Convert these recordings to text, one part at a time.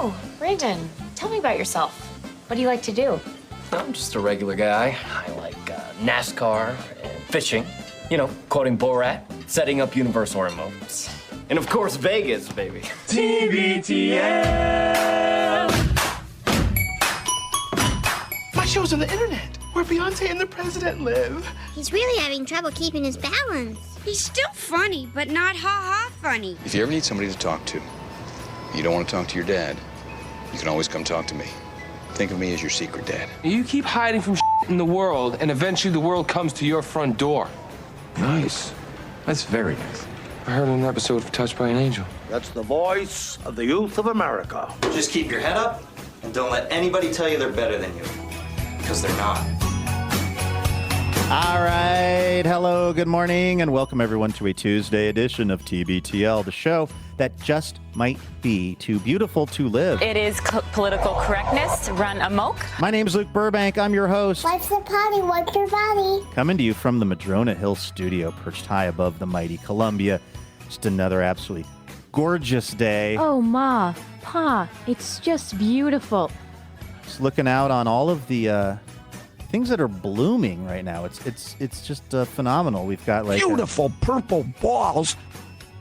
Oh, Brandon, tell me about yourself. What do you like to do? I'm just a regular guy. I like NASCAR and fishing. You know, quoting Borat, setting up universal remotes. And of course, Vegas, baby. TBTL! My show's on the internet, where Beyonce and the president live. He's really having trouble keeping his balance. He's still funny, but not ha-ha funny. If you ever need somebody to talk to, you don't want to talk to your dad, you can always come talk to me. Think of me as your secret dad. You keep hiding from in the world, and eventually the world comes to your front door. Nice. That's very nice. I heard an episode of Touched by an Angel. That's the voice of the youth of America. Just keep your head up and don't let anybody tell you they're better than you. Because they're not. All right. Hello, good morning, and welcome everyone to a Tuesday edition of TBTL, the show that just might be too beautiful to live. It is political correctness run amok. My name's Luke Burbank. I'm your host. What's the potty? What's your body? Coming to you from the Madrona Hill studio, perched high above the mighty Columbia. Just another absolutely gorgeous day. Oh, Ma, Pa, it's just beautiful. Just looking out on all of the things that are blooming right now. It's just phenomenal. We've got like beautiful purple balls.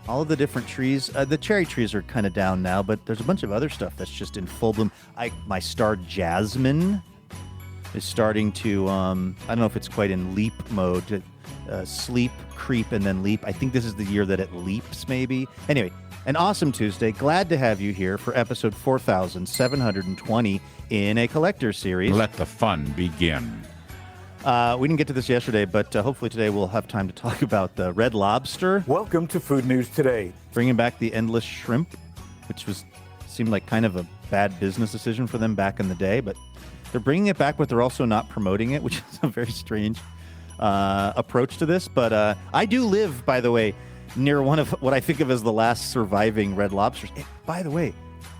All of the different trees. The cherry trees are kind of down now, but there's a bunch of other stuff that's just in full bloom. My star jasmine is starting to, I don't know if it's quite in leap mode, sleep, creep, and then leap. I think this is the year that it leaps, maybe. Anyway, an awesome Tuesday. Glad to have you here for episode 4720 in a collector series. Let the fun begin. We didn't get to this yesterday, but hopefully today we'll have time to talk about the Red Lobster. Welcome to Food News Today. Bringing back the endless shrimp, which seemed like kind of a bad business decision for them back in the day, but they're bringing it back, but they're also not promoting it, which is a very strange approach to this. But I do live, by the way, near one of what I think of as the last surviving Red Lobsters. It, by the way,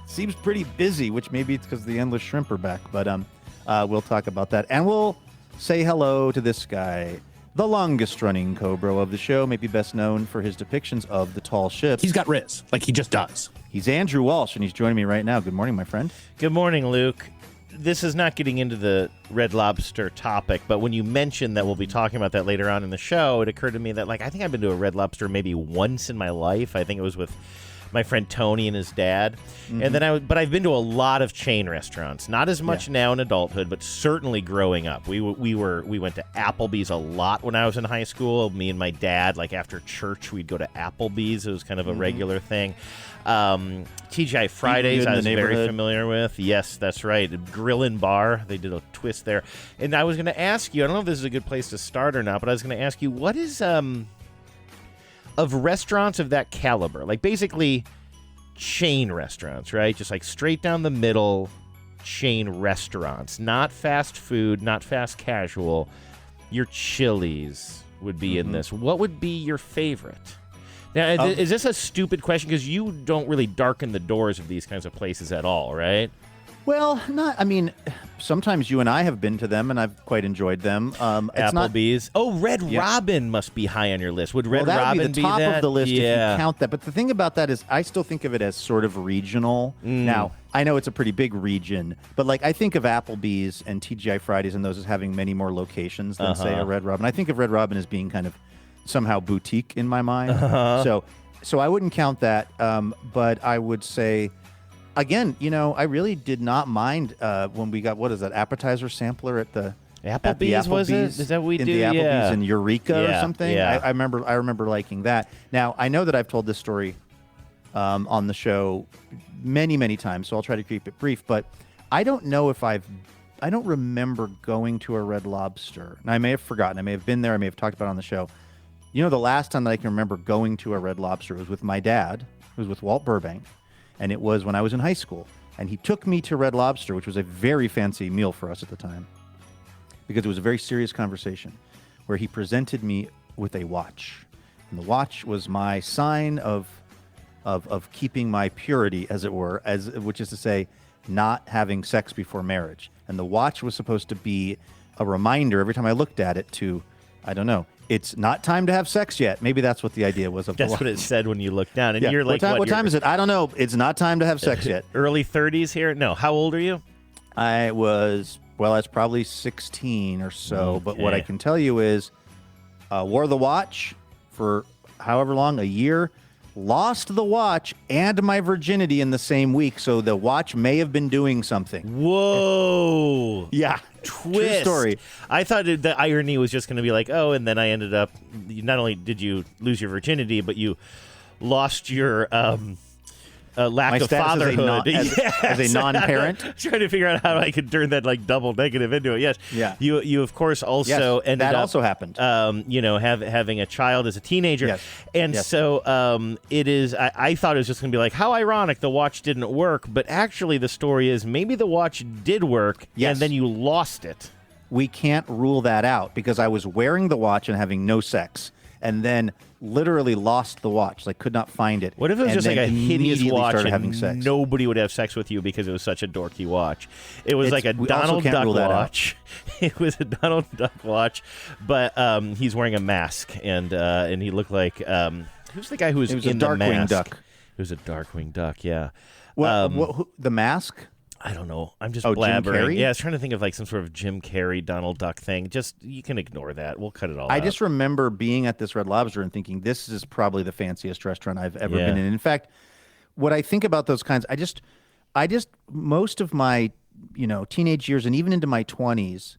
seems pretty busy, which maybe it's because the endless shrimp are back, but we'll talk about that. And we'll say hello to this guy, the longest-running Cobra of the show, maybe best known for his depictions of the tall ships. He's got Riz, like he just does. He's Andrew Walsh, and he's joining me right now. Good morning, my friend. Good morning, Luke. This is not getting into the Red Lobster topic, but when you mentioned that we'll be talking about that later on in the show, it occurred to me that, like, I think I've been to a Red Lobster maybe once in my life. I think it was with my friend Tony and his dad. Mm-hmm. And then but I've been to a lot of chain restaurants, not as much now in adulthood, but certainly growing up. We went to Applebee's a lot when I was in high school. Me and my dad, like after church, we'd go to Applebee's. It was kind of a regular thing. TGI Fridays I was very familiar with. Yes, that's right. Grillin' Bar, they did a twist there. And I was going to ask you, I don't know if this is a good place to start or not, but I was going to ask you, what is of restaurants of that caliber, like basically chain restaurants, right? Just like straight down the middle chain restaurants, not fast food, not fast casual. Your Chili's would be in this. What would be your favorite? Now, is this a stupid question? Because you don't really darken the doors of these kinds of places at all, right? Well, sometimes you and I have been to them, and I've quite enjoyed them. Applebee's. Red Robin must be high on your list. Would Red Robin be the top of the list if you count that? But the thing about that is I still think of it as sort of regional. Now, I know it's a pretty big region, but like I think of Applebee's and TGI Fridays and those as having many more locations than, say, a Red Robin. I think of Red Robin as being kind of somehow boutique in my mind. So I wouldn't count that, but I would say... Again, I really did not mind when we got, what is that, appetizer sampler at the Applebee's, was it? Is that what we do? The Applebee's in Eureka or something? Yeah. I remember liking that. Now, I know that I've told this story on the show many, many times, so I'll try to keep it brief, but I don't know if I don't remember going to a Red Lobster. And I may have forgotten. I may have been there. I may have talked about it on the show. The last time that I can remember going to a Red Lobster was with my dad. It was with Walt Burbank. And it was when I was in high school. And he took me to Red Lobster, which was a very fancy meal for us at the time, because it was a very serious conversation where he presented me with a watch. And the watch was my sign of keeping my purity, as it were, which is to say, not having sex before marriage. And the watch was supposed to be a reminder every time I looked at it to, I don't know, It's not time to have sex yet. Maybe that's what the idea was of the That's watch. what it said when you look down. And Yeah. you're like, what time is it? I don't know. It's not time to have sex yet. Early 30s here? No. How old are you? I was probably 16 or so. But what I Okay. can tell you is wore the watch for however long, a year, lost the watch and my virginity in the same week. So the watch may have been doing something. Whoa. Yeah. Twist. True story. I thought the irony was just going to be like, oh, and then I ended up, not only did you lose your virginity, but you lost your lack My of status fatherhood. as a non-parent. Trying to figure out how I could turn that like double negative into it. Yes. Yeah. You of course also Yes, ended that up also happened. Having a child as a teenager. Yes. And Yes. so it is. I thought it was just going to be like, how ironic the watch didn't work, but actually the story is maybe the watch did work, Yes. and then you lost it. We can't rule that out because I was wearing the watch and having no sex, and then literally lost the watch. Like could not find it. What if it was and just like a then hideous immediately watch started and having sex? nobody would have sex with you because it was such a dorky watch? It was like a we also Donald can't Duck rule that out. watch. It was a Donald Duck watch, but he's wearing a mask and he looked like who's the guy who was It was in a the Darkwing mask? Duck. It was a Darkwing Duck. Yeah. The mask? I don't know. I'm just Oh, Jim blabbering. Carrey? Yeah, I was trying to think of like some sort of Jim Carrey, Donald Duck thing. Just you can ignore that. We'll cut it all out. I just remember being at this Red Lobster and thinking, this is probably the fanciest restaurant I've ever Yeah. been in. In fact, what I think about those kinds, I just most of my, teenage years and even into my 20s,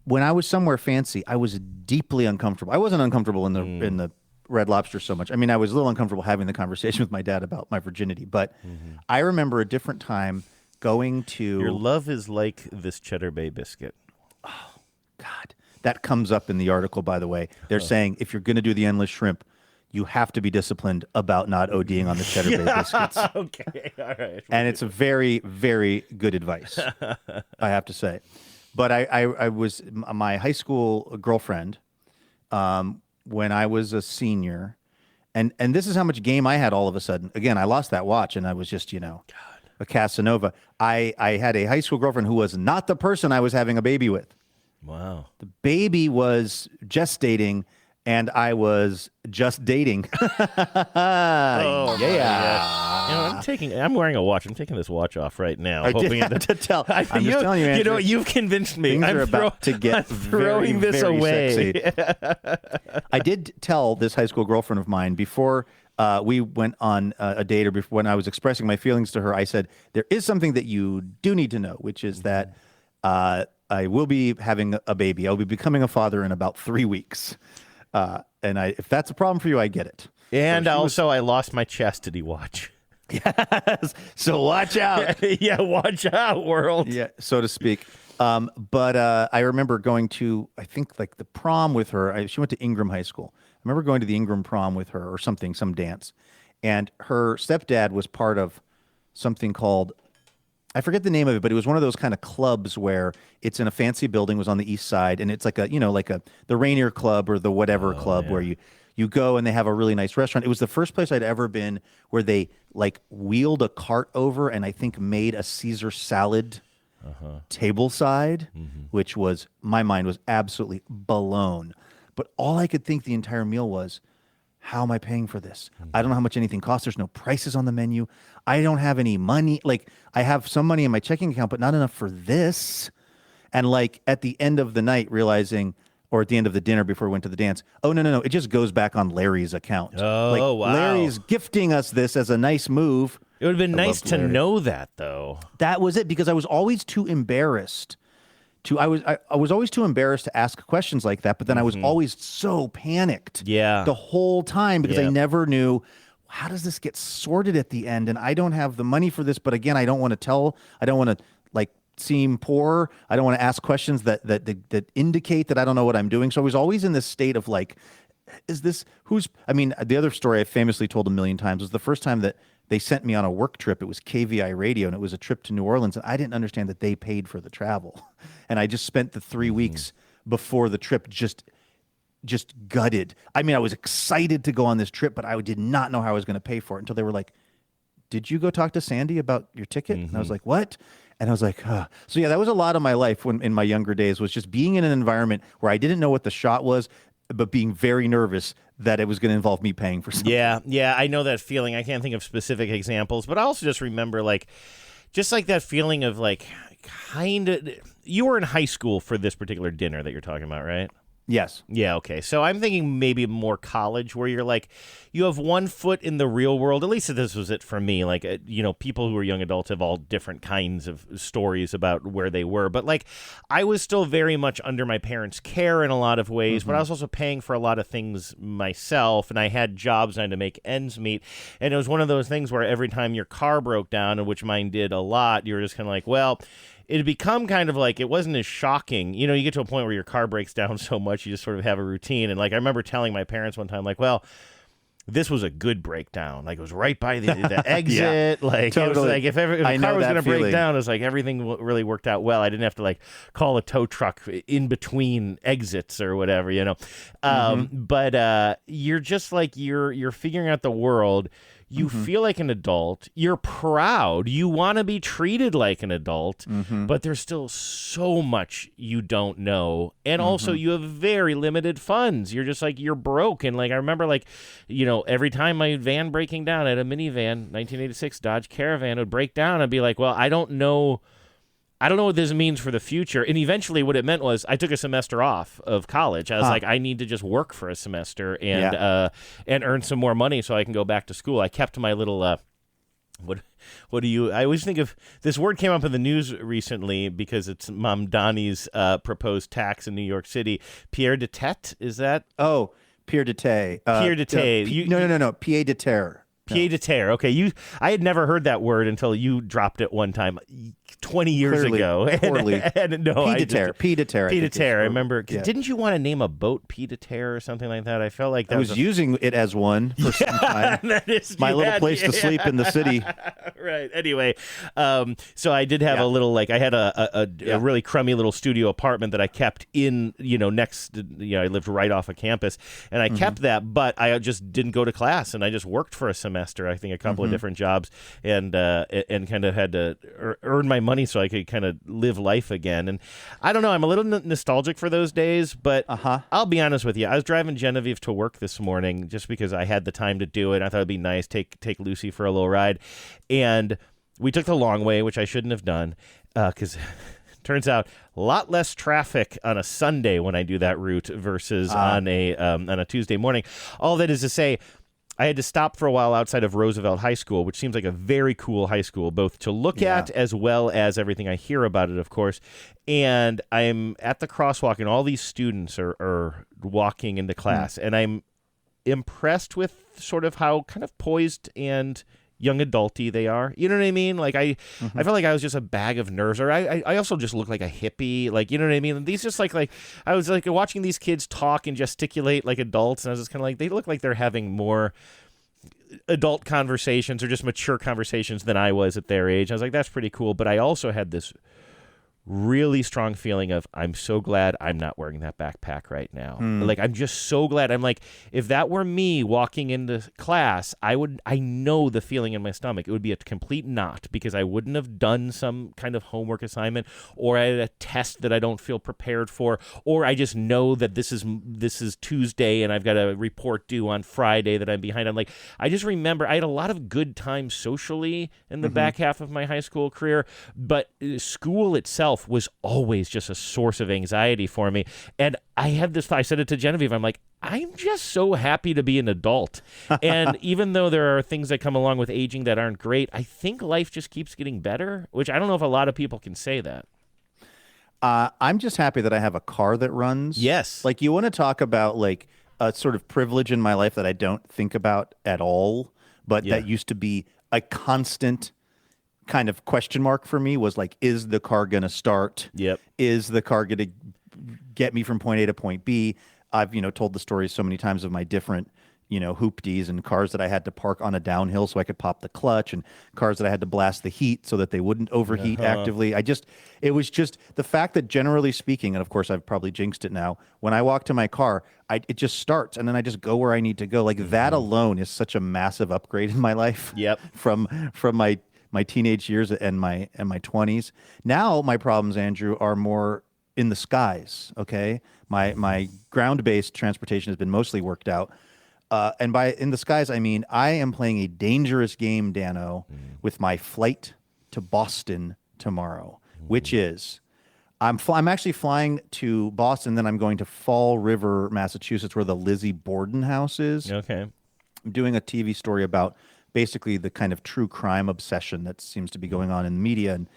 when I was somewhere fancy, I was deeply uncomfortable. I wasn't uncomfortable in the Red Lobster so much. I mean, I was a little uncomfortable having the conversation with my dad about my virginity, but I remember a different time going to... Your love is like this Cheddar Bay biscuit. God, that comes up in the article, by the way. They're saying if you're going to do the endless shrimp, you have to be disciplined about not ODing on the Cheddar Bay biscuits. Okay, all right. And it's a very, very good advice, I have to say. But I was my high school girlfriend when I was a senior, and this is how much game I had all of a sudden. Again, I lost that watch, and I was just, a Casanova. I had a high school girlfriend who was not the person I was having a baby with. Wow. The baby was gestating, and I was just dating. Oh, yeah. I'm wearing a watch. I'm taking this watch off right now. I hoping did have to tell. I'm just telling you, You know, Andrew, you've convinced me. things I'm are about to get I'm throwing very, this very away. sexy. I did tell this high school girlfriend of mine before we went on a date, or before, when I was expressing my feelings to her, I said, there is something that you do need to know, which is that I will be having a baby. I'll be becoming a father in about 3 weeks. And if that's a problem for you, I get it. And also, I lost my chastity watch. Yes. So watch out. Yeah, watch out, world. Yeah, so to speak. But I remember going to, I think, like the prom with her. She went to Ingram High School. I remember going to the Ingram prom with her or something, some dance. And her stepdad was part of something called, I forget the name of it, but it was one of those kind of clubs where it's in a fancy building, was on the east side. And it's like the Rainier Club or the whatever club where you go and they have a really nice restaurant. It was the first place I'd ever been where they like wheeled a cart over and I think made a Caesar salad table side, which was, my mind was absolutely blown. But all I could think the entire meal was, how am I paying for this? I don't know how much anything costs. There's no prices on the menu. I don't have any money. Like, I have some money in my checking account, but not enough for this. And like at the end of the night, realizing, or at the end of the dinner before we went to the dance, oh, no. It just goes back on Larry's account. Oh, like, wow. Larry's gifting us this as a nice move. It would have been nice loved to Larry. know that, though. That was it, because I was always too embarrassed I was always too embarrassed to ask questions like that, but then I was always so panicked the whole time because I never knew, how does this get sorted at the end? And I don't have the money for this, but again, I don't want to like seem poor. I don't want to ask questions that indicate that I don't know what I'm doing. So I was always in this state of like, the other story I famously told a million times was the first time that they sent me on a work trip. It was KVI Radio, and it was a trip to New Orleans, and I didn't understand that they paid for the travel. And I just spent the 3 weeks before the trip just gutted. I mean, I was excited to go on this trip, but I did not know how I was going to pay for it until they were like, did you go talk to Sandy about your ticket? And I was like, what? And I was like, huh. So yeah, that was a lot of my life in my younger days, was just being in an environment where I didn't know what the shot was. but being very nervous that it was going to involve me paying for something. Yeah, I know that feeling. I can't think of specific examples, but I also just remember just like that feeling of kind of, you were in high school for this particular dinner that you're talking about, right? Yes. Yeah, okay. So I'm thinking maybe more college where you're you have one foot in the real world. At least this was it for me. People who are young adults have all different kinds of stories about where they were. But I was still very much under my parents' care in a lot of ways, but I was also paying for a lot of things myself, and I had jobs and I had to make ends meet. And it was one of those things where every time your car broke down, and which mine did a lot, you were just kind of well, it had become kind of it wasn't as shocking. You get to a point where your car breaks down so much, you just sort of have a routine. And I remember telling my parents one time, well, this was a good breakdown. It was right by the exit. Yeah, totally. It was if the car was going to break down, it was everything really worked out well. I didn't have to call a tow truck in between exits or whatever, But you're just you're figuring out the world. You feel like an adult. You're proud. You want to be treated like an adult, but there's still so much you don't know. And also you have very limited funds. You're just you're broke. And I remember every time my van breaking down, I had a minivan, 1986 Dodge Caravan, would break down. I'd be well, I don't know what this means for the future. And eventually what it meant was I took a semester off of college. I was I need to just work for a semester and earn some more money so I can go back to school. I kept my little what do you? I always think of this word came up in the news recently because it's Mom Donnie's proposed tax in New York City. Pierre de tête, is that? Oh, Pierre de tête. Pierre de tête. No. Pied de terre. Pied de terre. Okay, I had never heard that word until you dropped it one time 20 years ago. Poorly. And no, Pied de terre. I remember. Yeah. Didn't you want to name a boat Pied de terre or something like that? I felt like that I was using it as one for some time. My little place to sleep in the city. Right. Anyway, so I did have a little I had a really crummy little studio apartment that I kept in next. I lived right off of campus, and I kept that, but I just didn't go to class, and I just worked for a semester. I think a couple of different jobs, and kind of had to earn my money so I could kind of live life again. And I don't know, I'm a little nostalgic for those days, but I'll be honest with you. I was driving Genevieve to work this morning just because I had the time to do it. I thought it'd be nice, take Lucy for a little ride, and we took the long way, which I shouldn't have done because turns out a lot less traffic on a Sunday when I do that route versus on a Tuesday morning. All that is to say, I had to stop for a while outside of Roosevelt High School, which seems like a very cool high school, both to look at as well as everything I hear about it, of course. And I'm at the crosswalk, and all these students are walking into class, and I'm impressed with sort of how kind of poised and young adulty they are. You know what I mean? I felt like I was just a bag of nerves, or I also just look like a hippie. You know what I mean? These just I was watching these kids talk and gesticulate like adults, and I was just kind of they look like they're having more adult conversations or just mature conversations than I was at their age. I was like, that's pretty cool. But I also had this really strong feeling of I'm so glad I'm not wearing that backpack right now. I'm just so glad. I'm if that were me walking into class, I know the feeling in my stomach. It would be a complete knot because I wouldn't have done some kind of homework assignment, or I had a test that I don't feel prepared for, or I just know that this is Tuesday and I've got a report due on Friday that I'm behind. I just remember I had a lot of good times socially in the back half of my high school career, but school itself was always just a source of anxiety for me. And I had this thought, I said it to Genevieve, I'm just so happy to be an adult. And even though there are things that come along with aging that aren't great, I think life just keeps getting better, which I don't know if a lot of people can say that. I'm just happy that I have a car that runs. Yes. You want to talk about a sort of privilege in my life that I don't think about at all, but that used to be a constant kind of question mark for me was is the car going to start? Yep. Is the car going to get me from point A to point B? I've, told the stories so many times of my different, hoopties and cars that I had to park on a downhill so I could pop the clutch, and cars that I had to blast the heat so that they wouldn't overheat actively. It was just the fact that generally speaking, and of course I've probably jinxed it now, when I walk to my car, it just starts and then I just go where I need to go. That alone is such a massive upgrade in my life. Yep. From my teenage years and my 20s. Now my problems, Andrew, are more in the skies. Okay, my ground-based transportation has been mostly worked out. And by in the skies, I mean I am playing a dangerous game, Dano, with my flight to Boston tomorrow, which is I'm actually flying to Boston, then I'm going to Fall River, Massachusetts, where the Lizzie Borden house is. Okay. I'm doing a TV story about basically the kind of true crime obsession that seems to be going on in the media and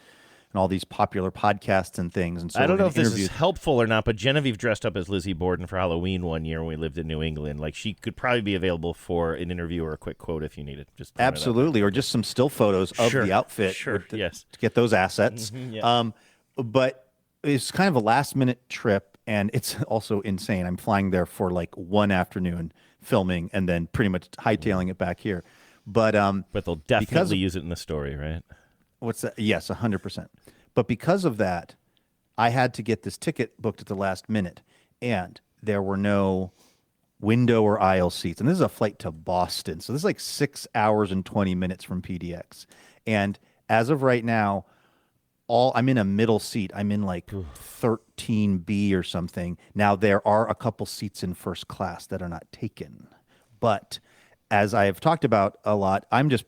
all these popular podcasts and things. And so I don't know if this is helpful or not, but Genevieve dressed up as Lizzie Borden for Halloween one year when we lived in New England. Like, she could probably be available for an interview or a quick quote if you need it. Just absolutely, or just some still photos of the outfit. Sure, yes. To get those assets. But it's kind of a last-minute trip, and it's also insane. I'm flying there for like one afternoon filming and then pretty much hightailing it back here. But they'll definitely use it in the story, right? What's that? Yes, 100%. But because of that, I had to get this ticket booked at the last minute, and there were no window or aisle seats. And this is a flight to Boston, so this is like 6 hours and 20 minutes from PDX. And as of right now, I'm in a middle seat. I'm in like 13B or something. Now, there are a couple seats in first class that are not taken. But as I have talked about a lot, I'm just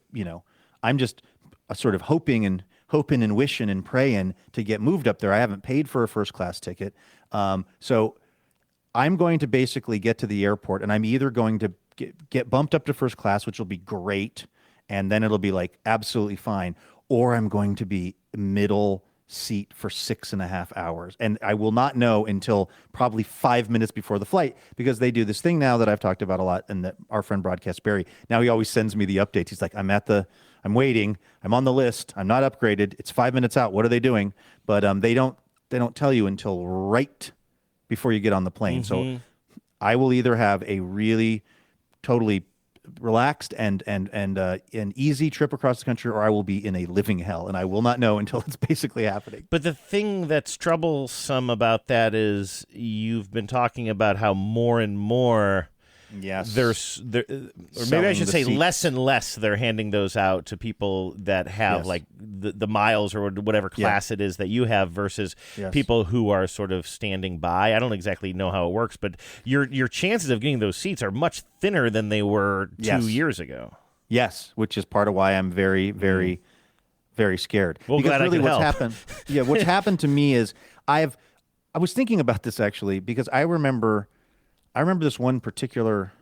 sort of hoping and wishing and praying to get moved up there. I haven't paid for a first class ticket. So I'm going to basically get to the airport, and I'm either going to get bumped up to first class, which will be great, and then it'll be like absolutely fine, or I'm going to be middle seat for 6.5 hours. And I will not know until probably 5 minutes before the flight, because they do this thing now that I've talked about a lot, and that our friend Broadcast Barry, now he always sends me the updates. He's like, I'm waiting. I'm on the list. I'm not upgraded. It's 5 minutes out. What are they doing? But they don't tell you until right before you get on the plane. So I will either have a really totally relaxed and an easy trip across the country, or I will be in a living hell, and I will not know until it's basically happening. But the thing that's troublesome about that is you've been talking about how more and more or maybe I should say less and less they're handing those out to people that have like the miles or whatever class it is that you have versus people who are sort of standing by. I don't exactly know how it works, but your chances of getting those seats are much thinner than they were 2 years ago. Yes, which is part of why I'm very, very, very scared. Well, because glad really I can what's help. happened. What's happened to me is I was thinking about this actually, because I remember this one particular,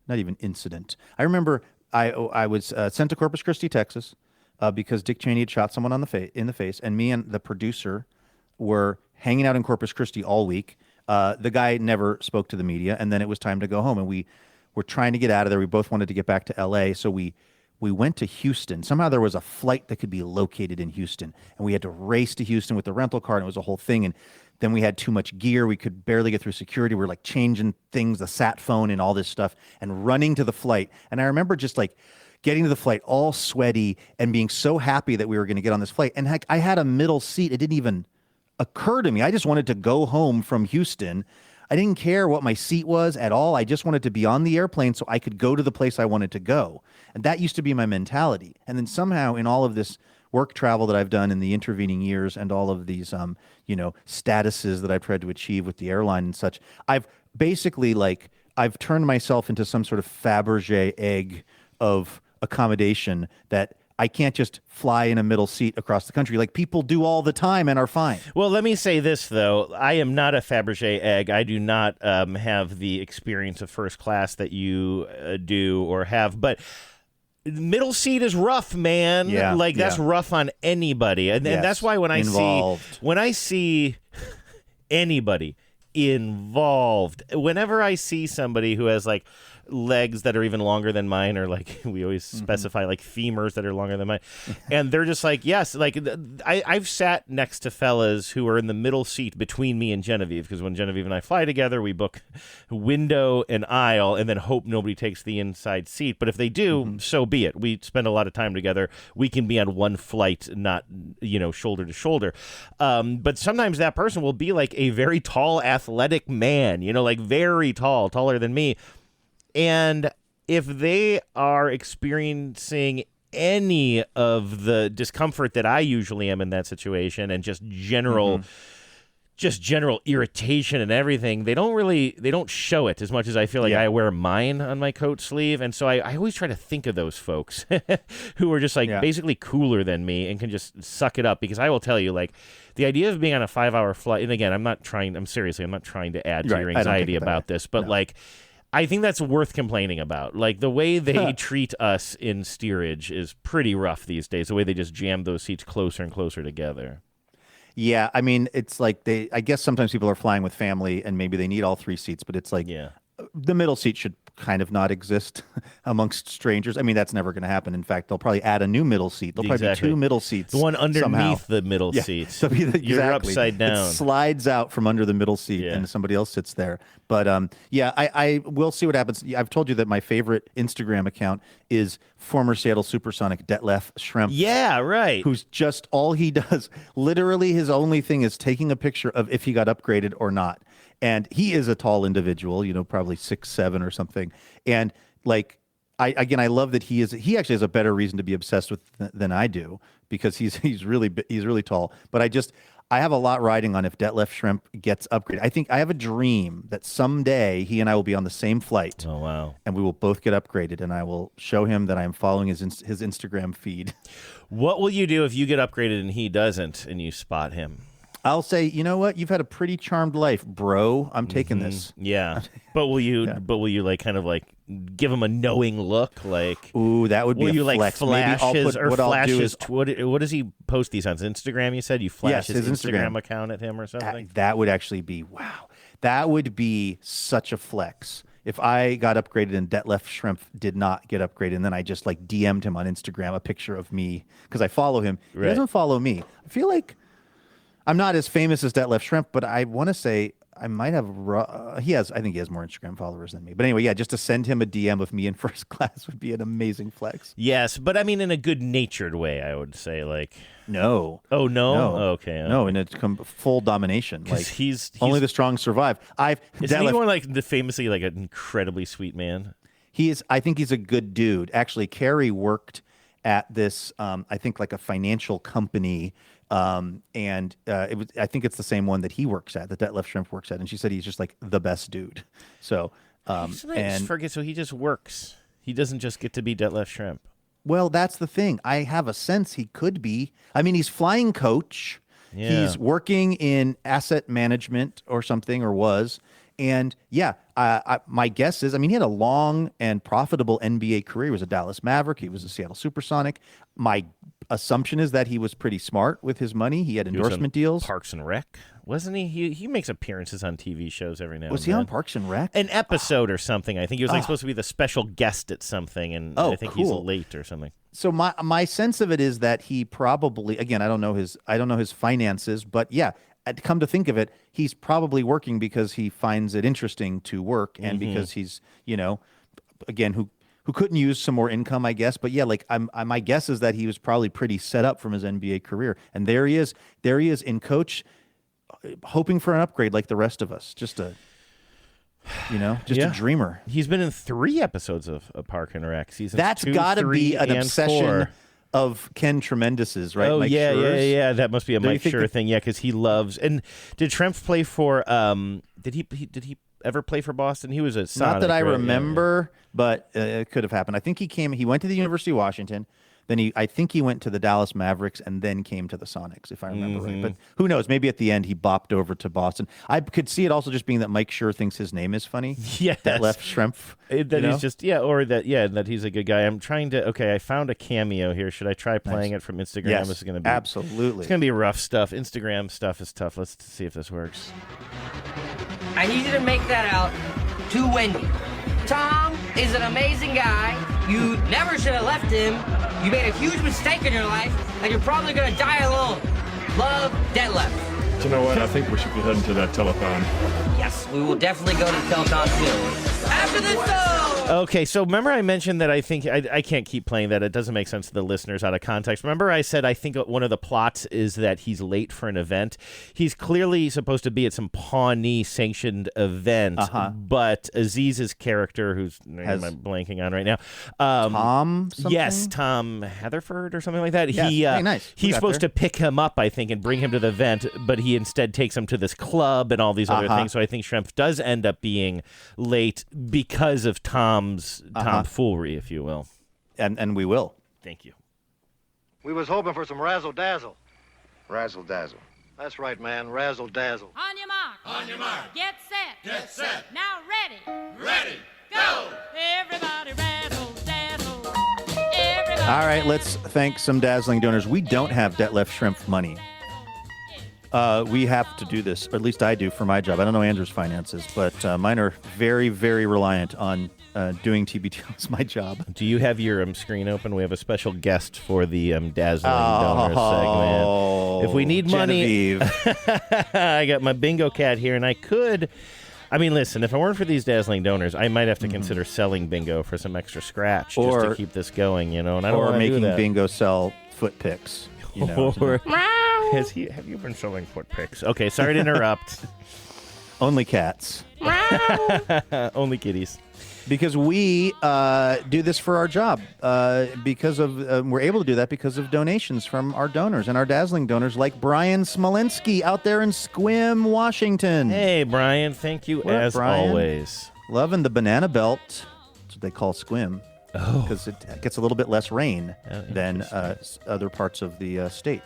not even incident. I remember I was sent to Corpus Christi, Texas, because Dick Cheney had shot someone in the face, and me and the producer were hanging out in Corpus Christi all week. The guy never spoke to the media, and then it was time to go home, and we were trying to get out of there. We both wanted to get back to L.A., so we went to Houston. Somehow there was a flight that could be located in Houston, and we had to race to Houston with the rental car, and it was a whole thing. And then we had too much gear. We could barely get through security. We were like changing things, the sat phone and all this stuff, and running to the flight. And I remember just like getting to the flight all sweaty and being so happy that we were going to get on this flight. And heck, I had a middle seat. It didn't even occur to me. I just wanted to go home from Houston. I didn't care what my seat was at all. I just wanted to be on the airplane so I could go to the place I wanted to go. And that used to be my mentality. And then somehow in all of this work travel that I've done in the intervening years and all of these, statuses that I've tried to achieve with the airline and such, I've basically I've turned myself into some sort of Fabergé egg of accommodation that I can't just fly in a middle seat across the country like people do all the time and are fine. Well, let me say this, though. I am not a Fabergé egg. I do not have the experience of first class that you do or have, but middle seat is rough, man. Yeah, that's rough on anybody, and that's why when I see anybody involved, whenever I see somebody who has like legs that are even longer than mine, or like we always specify like femurs that are longer than mine, and they're just like, yes, like I've sat next to fellas who are in the middle seat between me and Genevieve, because when Genevieve and I fly together, we book window and aisle and then hope nobody takes the inside seat. But if they do, so be it. We spend a lot of time together. We can be on one flight, not shoulder to shoulder. But sometimes that person will be like a very tall, athletic man, like very tall, taller than me. And if they are experiencing any of the discomfort that I usually am in that situation, and just general just general irritation and everything, they don't show it as much as I feel like I wear mine on my coat sleeve. And so I always try to think of those folks who are just like basically cooler than me and can just suck it up, because I will tell you, like, the idea of being on a 5-hour flight, and again, I'm not trying to add to your anxiety about this, but like, I think that's worth complaining about. Like, the way they treat us in steerage is pretty rough these days, the way they just jam those seats closer and closer together. Yeah, I mean, it's like I guess sometimes people are flying with family and maybe they need all 3 seats, but it's like the middle seat should kind of not exist amongst strangers. I mean, that's never going to happen. In fact, they'll probably add a new middle seat. There'll probably be 2 middle seats. The one underneath somehow. the middle seats. You're upside down. It slides out from under the middle seat and somebody else sits there. But I will see what happens. I've told you that my favorite Instagram account is former Seattle Supersonic Detlef Schrempf. Yeah, right. Who's just all he does, literally his only thing is taking a picture of if he got upgraded or not. And he is a tall individual, probably 6'7" or something. And like, I love that he actually has a better reason to be obsessed with than I do, because he's really tall. But I have a lot riding on if Detlef Schrempf gets upgraded. I think I have a dream that someday he and I will be on the same flight. Oh, wow. And we will both get upgraded, and I will show him that I am following his Instagram feed. What will you do if you get upgraded and he doesn't, and you spot him? I'll say, you know what? You've had a pretty charmed life, bro. I'm taking this. Yeah, but will you like kind of like give him a knowing look? Like, ooh, that would be will a you like flex. flash Maybe his or flash his? What does he post these on Instagram? You said you flash his Instagram account at him or something. That would actually be wow. That would be such a flex. If I got upgraded and Detlef Schrempf did not get upgraded, and then I just like DM'd him on Instagram a picture of me because I follow him. He doesn't follow me. I feel like I'm not as famous as Detlef Schrempf, but I want to say I might have. I think he has more Instagram followers than me. But anyway, just to send him a DM of me in first class would be an amazing flex. Yes, but I mean in a good-natured way, I would say. Like, no. Oh no. Oh, okay. No, and it's full domination. Like he's only the strong survive. Isn't he one like famously like an incredibly sweet man? I think he's a good dude. Actually, Carrie worked at this. I think like a financial company. I think it's the same one that he works at, that Detlef Schrempf works at, and she said he's just like the best dude. So, so he just works. He doesn't just get to be Detlef Schrempf. Well, that's the thing. I have a sense he could be. I mean, he's flying coach. Yeah. He's working in asset management or something, or was. And my guess is, I mean, he had a long and profitable NBA career. He was a Dallas Maverick. He was a Seattle Supersonic. My assumption is that he was pretty smart with his money. He had endorsement deals. Parks and Rec, wasn't he? He makes appearances on TV shows every now and then. Was he on Parks and Rec? An episode or something. I think he was like supposed to be the special guest at something, and I think he's late or something. So my sense of it is that he probably, again, I don't know his finances, but come to think of it, he's probably working because he finds it interesting to work, and because he's, again, who couldn't use some more income, I guess. But my guess is that he was probably pretty set up from his NBA career, and there he is in coach, hoping for an upgrade like the rest of us. Just a dreamer. He's been in 3 episodes of Park and Rec. That's got to be an obsession 4. Of Ken Tremendous's, right? Oh, Mike yeah. Schur's? That must be a Mike Schur thing. Yeah, because he loves. And did Schrempf play for? Did he ever play for Boston? He was a Sonic, not that I right? remember, but it could have happened. I think he went to the University of Washington. Then I think he went to the Dallas Mavericks and then came to the Sonics, if I remember right. But who knows? Maybe at the end he bopped over to Boston. I could see it also just being that Mike Schur thinks his name is funny. Yes. Detlef Schrempf. That he's just, or that he's a good guy. I'm trying to, I found a cameo here. Should I try playing it from Instagram? Yes, this is going to be absolutely. It's going to be rough stuff. Instagram stuff is tough. Let's see if this works. I need you to make that out to Wendy. Tom is an amazing guy. You never should have left him. You made a huge mistake in your life, and you're probably going to die alone. Love, Detlef. Do you know what? I think we should be heading to that telethon. Yes, we will definitely go to the telethon soon. After this, though! Okay, so remember I mentioned that I think I can't keep playing that. It doesn't make sense to the listeners out of context. Remember I said I think one of the plots is that he's late for an event. He's clearly supposed to be at some Pawnee-sanctioned event, but Aziz's character, whose name I'm blanking on right now. Tom something? Yes, Tom Hatherford or something like that. Yes. Nice. He's supposed to pick him up, I think, and bring him to the event, but he instead takes him to this club and all these other things. So I think Shrimp does end up being late because of Tom's tomfoolery, if you will. And we will. Thank you. We was hoping for some razzle-dazzle. Razzle-dazzle. That's right, man, razzle-dazzle. On your mark. On your mark. Get set. Get set. Now ready. Ready. Go. Everybody razzle dazzle. Everybody. All right, let's thank some dazzling donors. We don't have Debt Left Shrimp money. We have to do this, or at least I do for my job. I don't know Andrew's finances, but mine are very, very reliant on doing TBT as my job. Do you have your screen open? We have a special guest for the Dazzling Donors segment. If we need money, I got my bingo cat here, and I could... I mean, listen, if it weren't for these dazzling donors, I might have to consider selling bingo for some extra scratch just to keep this going, you know, and I don't want to do that. Or making bingo sell foot picks, you know. Have you been selling foot picks? Okay, sorry to interrupt. Only cats. Only kitties. Because we do this for our job. Because of we're able to do that because of donations from our donors and our dazzling donors like Brian Smolensky out there in Squim, Washington. Hey, Brian. Thank you as always. Loving the banana belt. That's what they call Squim. Oh. Because it gets a little bit less rain than other parts of the state.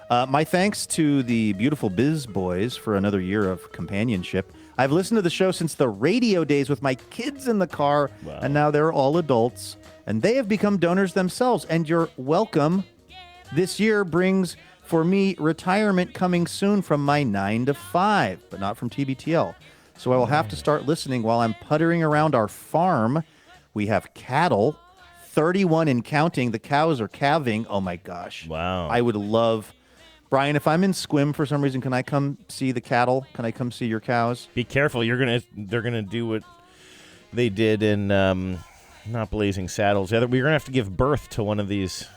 My thanks to the beautiful Biz Boys for another year of companionship. I've listened to the show since the radio days with my kids in the car, and now they're all adults, and they have become donors themselves, and you're welcome. This year brings, for me, retirement coming soon from my 9 to 5, but not from TBTL. So I will have to start listening while I'm puttering around our farm. We have cattle, 31 and counting. The cows are calving. Oh, my gosh. Wow. I would love... Brian, if I'm in Squim for some reason, can I come see the cattle? Can I come see your cows? Be careful. They're gonna do what they did in not Blazing Saddles. We're gonna have to give birth to one of these.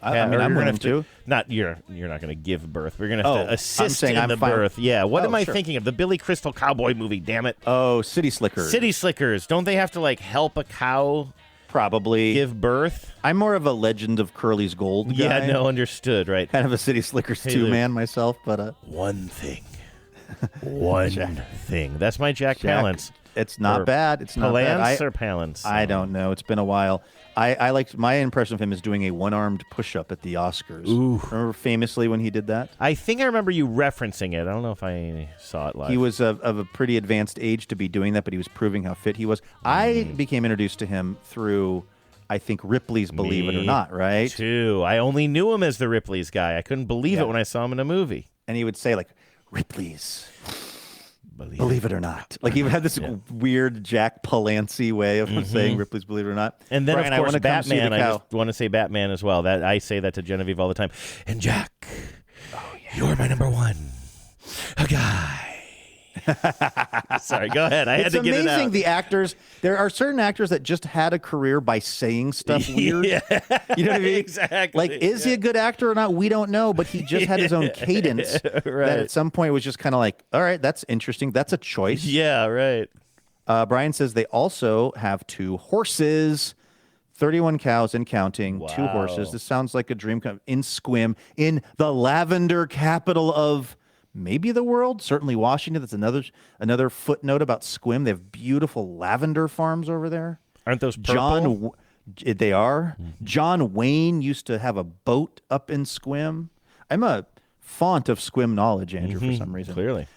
I'm willing to. You're not gonna give birth. We're gonna have to assist in the fine. birth. Yeah. What am I thinking of? The Billy Crystal cowboy movie. Damn it. Oh, City Slickers. City Slickers. Don't they have to help a cow? Probably give birth. I'm more of a Legend of Curly's Gold guy. Yeah, no, understood, right. Kind of a City Slickers 2-man myself, but one thing. One thing. That's my Jack Palance. It's not bad. It's not bad. Palance or Palance? I don't know. It's been a while. I like my impression of him is doing a one-armed push-up at the Oscars. Ooh. Remember famously when he did that? I think I remember you referencing it. I don't know if I saw it live. He was of a pretty advanced age to be doing that, but he was proving how fit he was. I became introduced to him through, I think, Ripley's Believe It or Not, right? Too. I only knew him as the Ripley's guy. I couldn't believe it when I saw him in a movie. And he would say, Ripley's Believe It or Not. He would have this weird Jack Palance way of saying Ripley's Believe It or Not. And then, Brian, of course, I Batman. I just want to say Batman as well. I say that to Genevieve all the time. And Jack, you're my number one. A guy. Sorry, go ahead. I had to get it out. It's amazing the actors. There are certain actors that just had a career by saying stuff weird. Yeah. You know what I mean? Exactly. Is he a good actor or not? We don't know, but he just had his own cadence that at some point was just kind of all right, that's interesting. That's a choice. Yeah, right. Brian says they also have 2 horses. 31 cows and counting, 2 horses. This sounds like a dream in Squim, in the lavender capital of maybe the world, certainly Washington. That's another footnote about Squim. They have beautiful lavender farms over there. Aren't those purple? They are. John Wayne used to have a boat up in Squim. I'm a font of Squim knowledge, Andrew, for some reason. Clearly.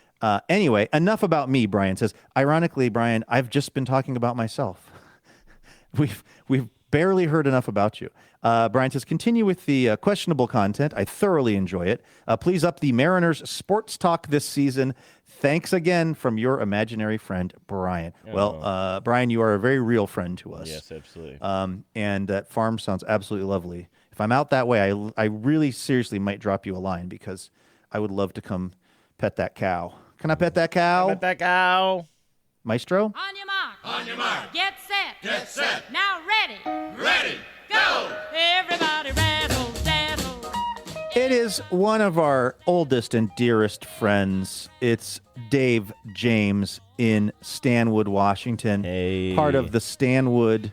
Anyway, enough about me, Brian says. Ironically, Brian, I've just been talking about myself. We've barely heard enough about you. Brian says, continue with the questionable content. I thoroughly enjoy it. Please up the Mariners sports talk this season. Thanks again from your imaginary friend, Brian. Oh. Well, Brian, you are a very real friend to us. Yes, absolutely. And that farm sounds absolutely lovely. If I'm out that way, I really seriously might drop you a line because I would love to come pet that cow. Can I pet that cow? Pet that cow. Maestro? On your mark. On your mark. Get set. get set. Now ready. Ready, go. Everybody razzle dazzle. It is one of our oldest and dearest friends. It's Dave James in Stanwood, Washington. Hey. Part of the Stanwood,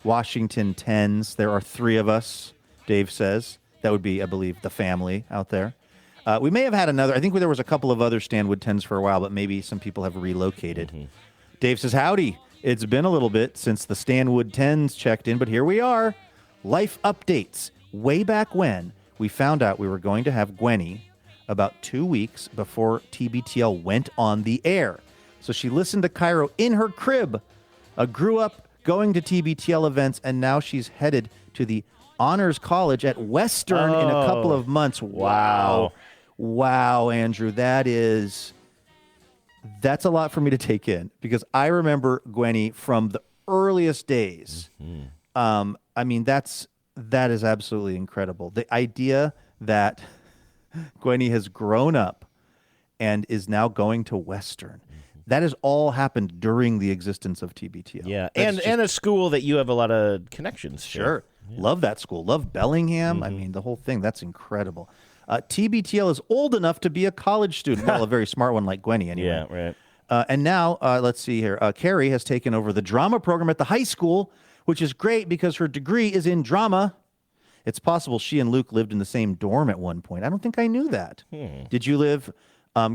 Washington Tens. There are 3 of us, Dave says. That would be, I believe, the family out there. We may have had another. I think there was a couple of other Stanwood Tens for a while, but maybe some people have relocated. Mm-hmm. Dave says, howdy. It's been a little bit since the Stanwood Tens checked in, but here we are. Life updates. Way back when we found out we were going to have Gwenny about 2 weeks before TBTL went on the air. So she listened to Cairo in her crib, grew up going to TBTL events, and now she's headed to the Honors College at Western in a couple of months. Wow. Wow, Andrew, that's a lot for me to take in because I remember Gwenny from the earliest days. Mm-hmm. I mean, that is absolutely incredible. The idea that Gwenny has grown up and is now going to Western. That has all happened during the existence of TBTL. Yeah, and a school that you have a lot of connections to. Sure. Yeah. Love that school. Love Bellingham. Mm-hmm. I mean, the whole thing. That's incredible. TBTL is old enough to be a college student. Well, a very smart one like Gwenny, anyway. Yeah, right. And now, let's see here. Carrie has taken over the drama program at the high school, which is great because her degree is in drama. It's possible she and Luke lived in the same dorm at one point. I don't think I knew that. Did you live,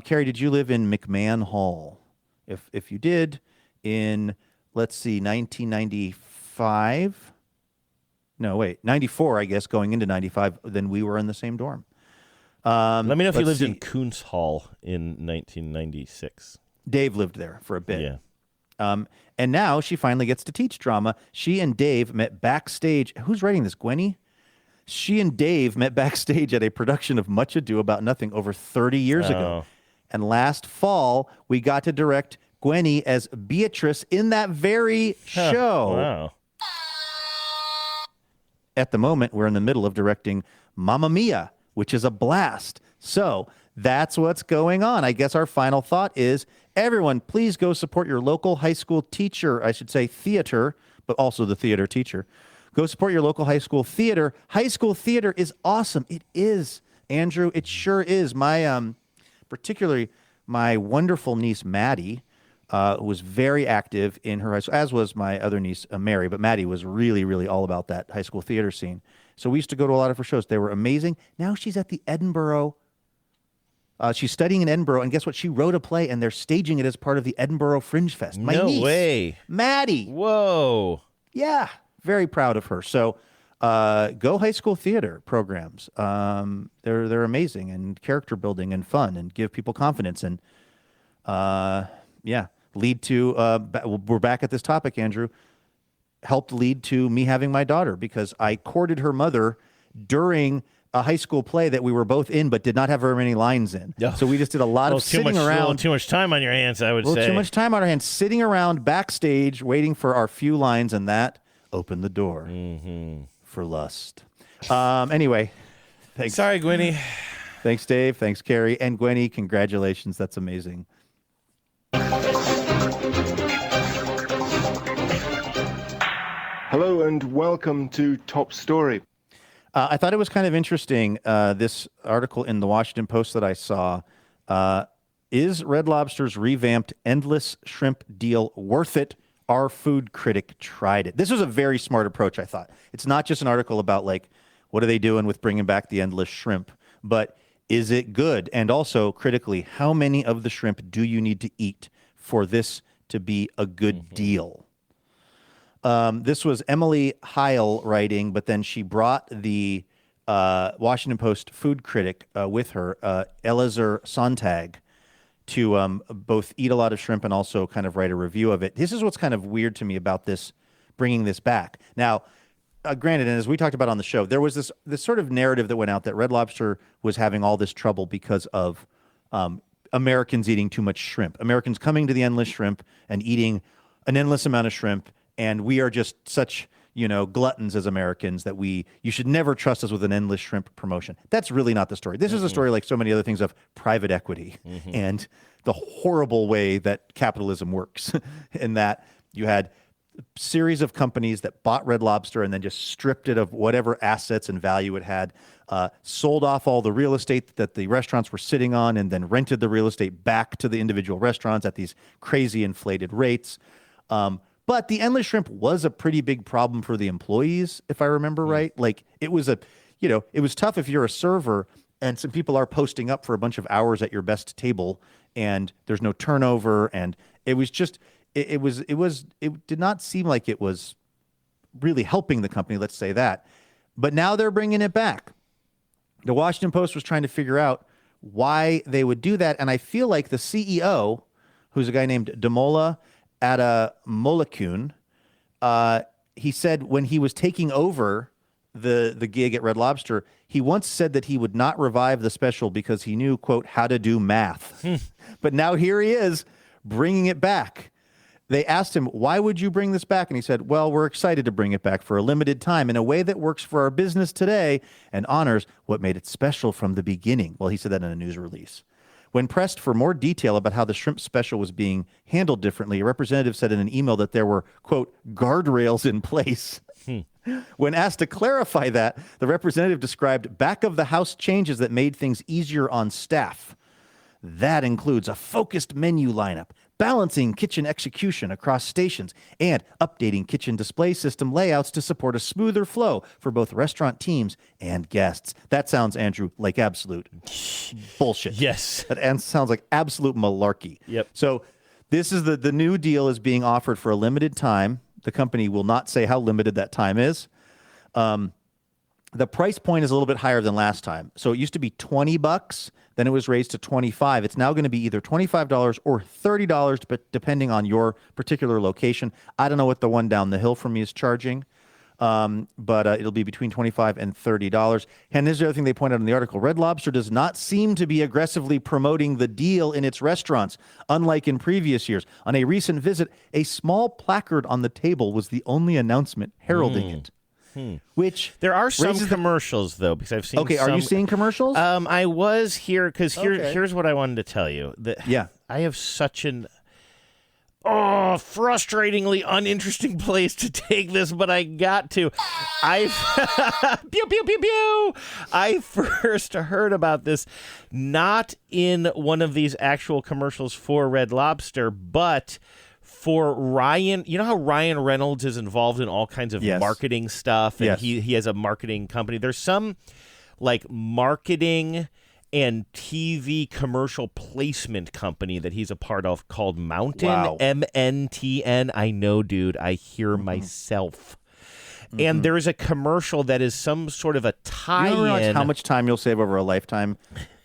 Carrie, did you live in McMahon Hall? If you did, in, let's see, 1995? No, wait, 94, I guess, going into 95, then we were in the same dorm. Let me know if you lived in Kuntz Hall in 1996. Dave lived there for a bit. Yeah. And now she finally gets to teach drama. She and Dave met backstage. Who's writing this, Gwenny? She and Dave met backstage at a production of Much Ado About Nothing over 30 years ago. And last fall, we got to direct Gwenny as Beatrice in that very show. Wow. At the moment, we're in the middle of directing Mamma Mia, which is a blast. So that's what's going on. I guess our final thought is, everyone, please go support your local high school teacher. I should say theater, but also the theater teacher. Go support your local high school theater. High school theater is awesome. It is, Andrew. It sure is. Particularly my wonderful niece, Maddie, was very active in her high school, as was my other niece, Mary. But Maddie was really, really all about that high school theater scene. So we used to go to a lot of her shows. They were amazing. Now she's at the Edinburgh. She's studying in Edinburgh, and guess what? She wrote a play, and they're staging it as part of the Edinburgh Fringe Fest. My niece, way. Maddie. Whoa. Yeah, very proud of her. So go high school theater programs. They're amazing and character building and fun and give people confidence and lead to we're back at this topic, Andrew. Helped lead to me having my daughter because I courted her mother during a high school play that we were both in but did not have very many lines in. Oh. So we just did a lot of sitting around. Too much time on your hands, I would say. Too much time on our hands, sitting around backstage waiting for our few lines, and that opened the door for lust. Anyway, thanks. Sorry, Gwenny. Thanks, Dave. Thanks, Carrie. And Gwenny, congratulations. That's amazing. Hello and welcome to Top Story. I thought it was kind of interesting, this article in the Washington Post that I saw. Is Red Lobster's revamped endless shrimp deal worth it? Our food critic tried it. This was a very smart approach, I thought. It's not just an article about, like, what are they doing with bringing back the endless shrimp, but is it good? And also, critically, how many of the shrimp do you need to eat for this to be a good deal? This was Emily Heil writing, but then she brought the Washington Post food critic with her, Elazar Sontag, to both eat a lot of shrimp and also kind of write a review of it. This is what's kind of weird to me about this, bringing this back. Now, granted, and as we talked about on the show, there was this sort of narrative that went out that Red Lobster was having all this trouble because of Americans eating too much shrimp. Americans coming to the endless shrimp and eating an endless amount of shrimp, and we are just such, gluttons as Americans that you should never trust us with an endless shrimp promotion. That's really not the story. This is a story, like so many other things, of private equity and the horrible way that capitalism works, in that you had series of companies that bought Red Lobster and then just stripped it of whatever assets and value it had, sold off all the real estate that the restaurants were sitting on, and then rented the real estate back to the individual restaurants at these crazy inflated rates. But the endless shrimp was a pretty big problem for the employees, if I remember right. Like it was it was tough if you're a server and some people are posting up for a bunch of hours at your best table and there's no turnover, and it was just it did not seem like it was really helping the company, let's say that. But now they're bringing it back. The Washington Post was trying to figure out why they would do that, and I feel like the CEO, who's a guy named Damola Adamolekun, he said when he was taking over the gig at Red Lobster, he once said that he would not revive the special because he knew, quote, how to do math. But now here he is bringing it back. They asked him, why would you bring this back? And he said, well, we're excited to bring it back for a limited time in a way that works for our business today and honors what made it special from the beginning. Well, he said that in a news release. When pressed for more detail about how the shrimp special was being handled differently, a representative said in an email that there were, quote, guardrails in place. When asked to clarify that, the representative described back-of-the-house changes that made things easier on staff. That includes a focused menu lineup, balancing kitchen execution across stations, and updating kitchen display system layouts to support a smoother flow for both restaurant teams and guests. That sounds, Andrew, like absolute bullshit. Yes. That sounds like absolute malarkey. Yep. So this is the new deal is being offered for a limited time. The company will not say how limited that time is. The price point is a little bit higher than last time. So it used to be $20, then it was raised to $25. It's now going to be either $25 or $30, but depending on your particular location. I don't know what the one down the hill from me is charging, but it'll be between $25 and $30. And here's the other thing they point out in the article. Red Lobster does not seem to be aggressively promoting the deal in its restaurants, unlike in previous years. On a recent visit, a small placard on the table was the only announcement heralding it. Which there are some commercials though, because I've seen. Okay, are you seeing commercials? I was here because here's what I wanted to tell you. Yeah, I have such an frustratingly uninteresting place to take this, but I got to. Pew pew pew pew. I first heard about this not in one of these actual commercials for Red Lobster, but for Ryan. You know how Ryan Reynolds is involved in all kinds of marketing stuff, and he has a marketing company. There's some like marketing and TV commercial placement company that he's a part of called Mountain, MNTN. I know, dude. I hear myself. And there is a commercial that is some sort of a tie-in. You don't realize how much time you'll save over a lifetime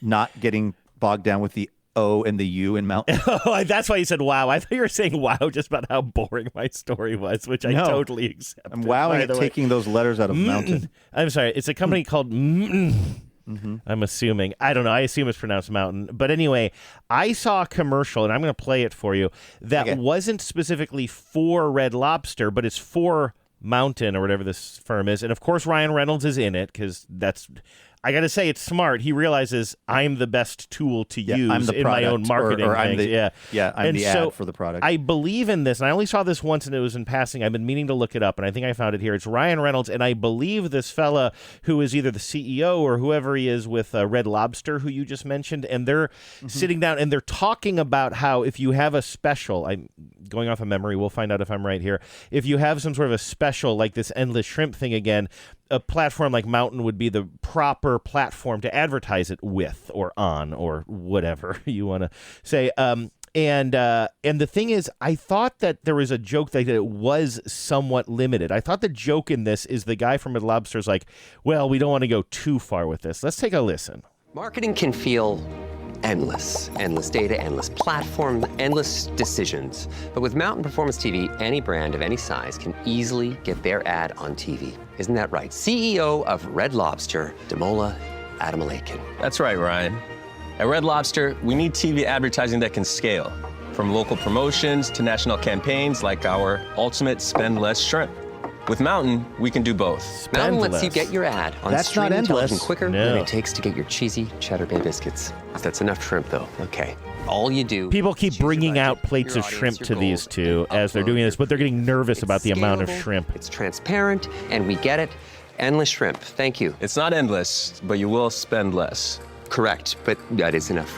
not getting bogged down with the O and the U in Mountain. Oh, that's why you said wow. I thought you were saying wow just about how boring my story was, which I totally accept. I'm wowing at taking those letters out of Mountain. I'm sorry. It's a company called I'm assuming. I don't know. I assume it's pronounced Mountain. But anyway, I saw a commercial, and I'm going to play it for you, that wasn't specifically for Red Lobster, but it's for Mountain or whatever this firm is. And, of course, Ryan Reynolds is in it because that's... I got to say, it's smart. He realizes I'm the best tool to use in my own marketing. I'm the ad for the product. I believe in this, and I only saw this once, and it was in passing. I've been meaning to look it up, and I think I found it here. It's Ryan Reynolds, and I believe this fella who is either the CEO or whoever he is with Red Lobster, who you just mentioned, and they're sitting down, and they're talking about how if you have a special, I'm going off of memory, we'll find out if I'm right here, if you have some sort of a special like this endless shrimp thing again, a platform like Mountain would be the proper platform to advertise it with or on or whatever you want to say. And the thing is, I thought that there was a joke that it was somewhat limited. I thought the joke in this is the guy from Red Lobster's like, well, we don't want to go too far with this. Let's take a listen. Marketing can feel endless. Endless data, endless platform, endless decisions. But with Mountain Performance TV, any brand of any size can easily get their ad on TV. Isn't that right? CEO of Red Lobster, Damola Adamolekun. That's right, Ryan. At Red Lobster, we need TV advertising that can scale. From local promotions to national campaigns like our Ultimate Spend Less Shrimp. With Mountain, we can do both. Mountain lets you get your ad on That's not streaming television endless. quicker No. than it takes to get your cheesy Cheddar Bay biscuits. That's enough shrimp, though. Okay. All you do. People keep bringing out plates your of shrimp audience, to your gold, these two and as they're upload doing your this, but they're getting nervous It's about the amount of scalable, shrimp. It's transparent, and we get it. Endless shrimp. Thank you. It's not endless, but you will spend less. Correct, but that is enough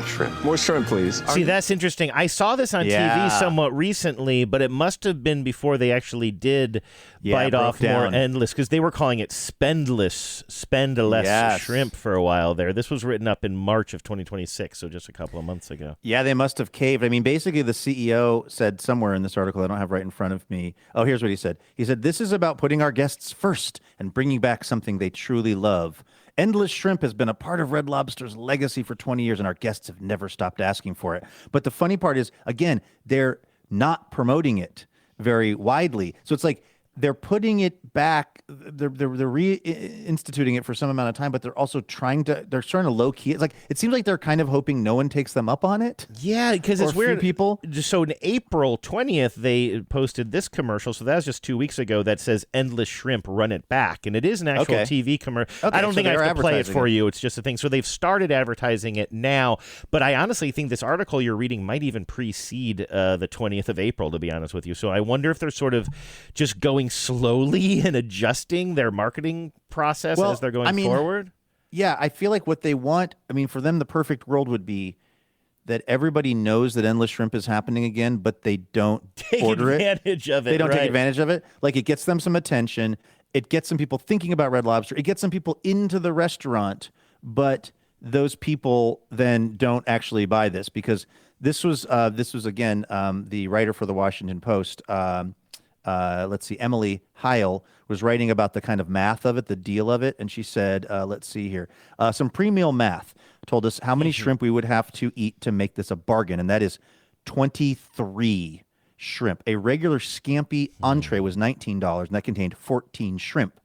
shrimp. More shrimp, please. See, that's interesting. I saw this on Yeah. TV somewhat recently, but it must have been before they actually did bite off more down. endless, because they were calling it spend less Yes. shrimp for a while there. This was written up in March of 2026, so just a couple of months ago. Yeah, they must have caved. I mean, basically, the CEO said somewhere in this article, I don't have right in front of me. Oh, here's what he said. He said, "This is about putting our guests first and bringing back something they truly love. Endless shrimp has been a part of Red Lobster's legacy for 20 years, and our guests have never stopped asking for it." But the funny part is, again, they're not promoting it very widely. So it's like they're putting it back. They're reinstituting it for some amount of time, but they're also trying to low key. It's like it seems like they're kind of hoping no one takes them up on it. Yeah, because Or it's a few weird. people. So in April 20th, they posted this commercial. So that was just 2 weeks ago. That says "Endless Shrimp, Run It Back," and it is an actual Okay. TV commercial. Okay, I don't so think I they're have to play it advertising for it. you. It's just a thing. So they've started advertising it now. But I honestly think this article you're reading might even precede the 20th of April. To be honest with you, so I wonder if they're sort of just going slowly and adjusting their marketing process as they're going forward. Yeah, I feel like what they want, I mean, for them, the perfect world would be that everybody knows that Endless Shrimp is happening again, but they don't order it. Take advantage of it. They don't right. take advantage of it. Like, it gets them some attention. It gets some people thinking about Red Lobster. It gets some people into the restaurant, but those people then don't actually buy this because this was again, the writer for the Washington Post, let's see, Emily Heil was writing about the kind of math of it, the deal of it, and she said, let's see here, some pre-meal math told us how many shrimp we would have to eat to make this a bargain, and that is 23 shrimp. A regular scampi entree was $19, and that contained 14 shrimp,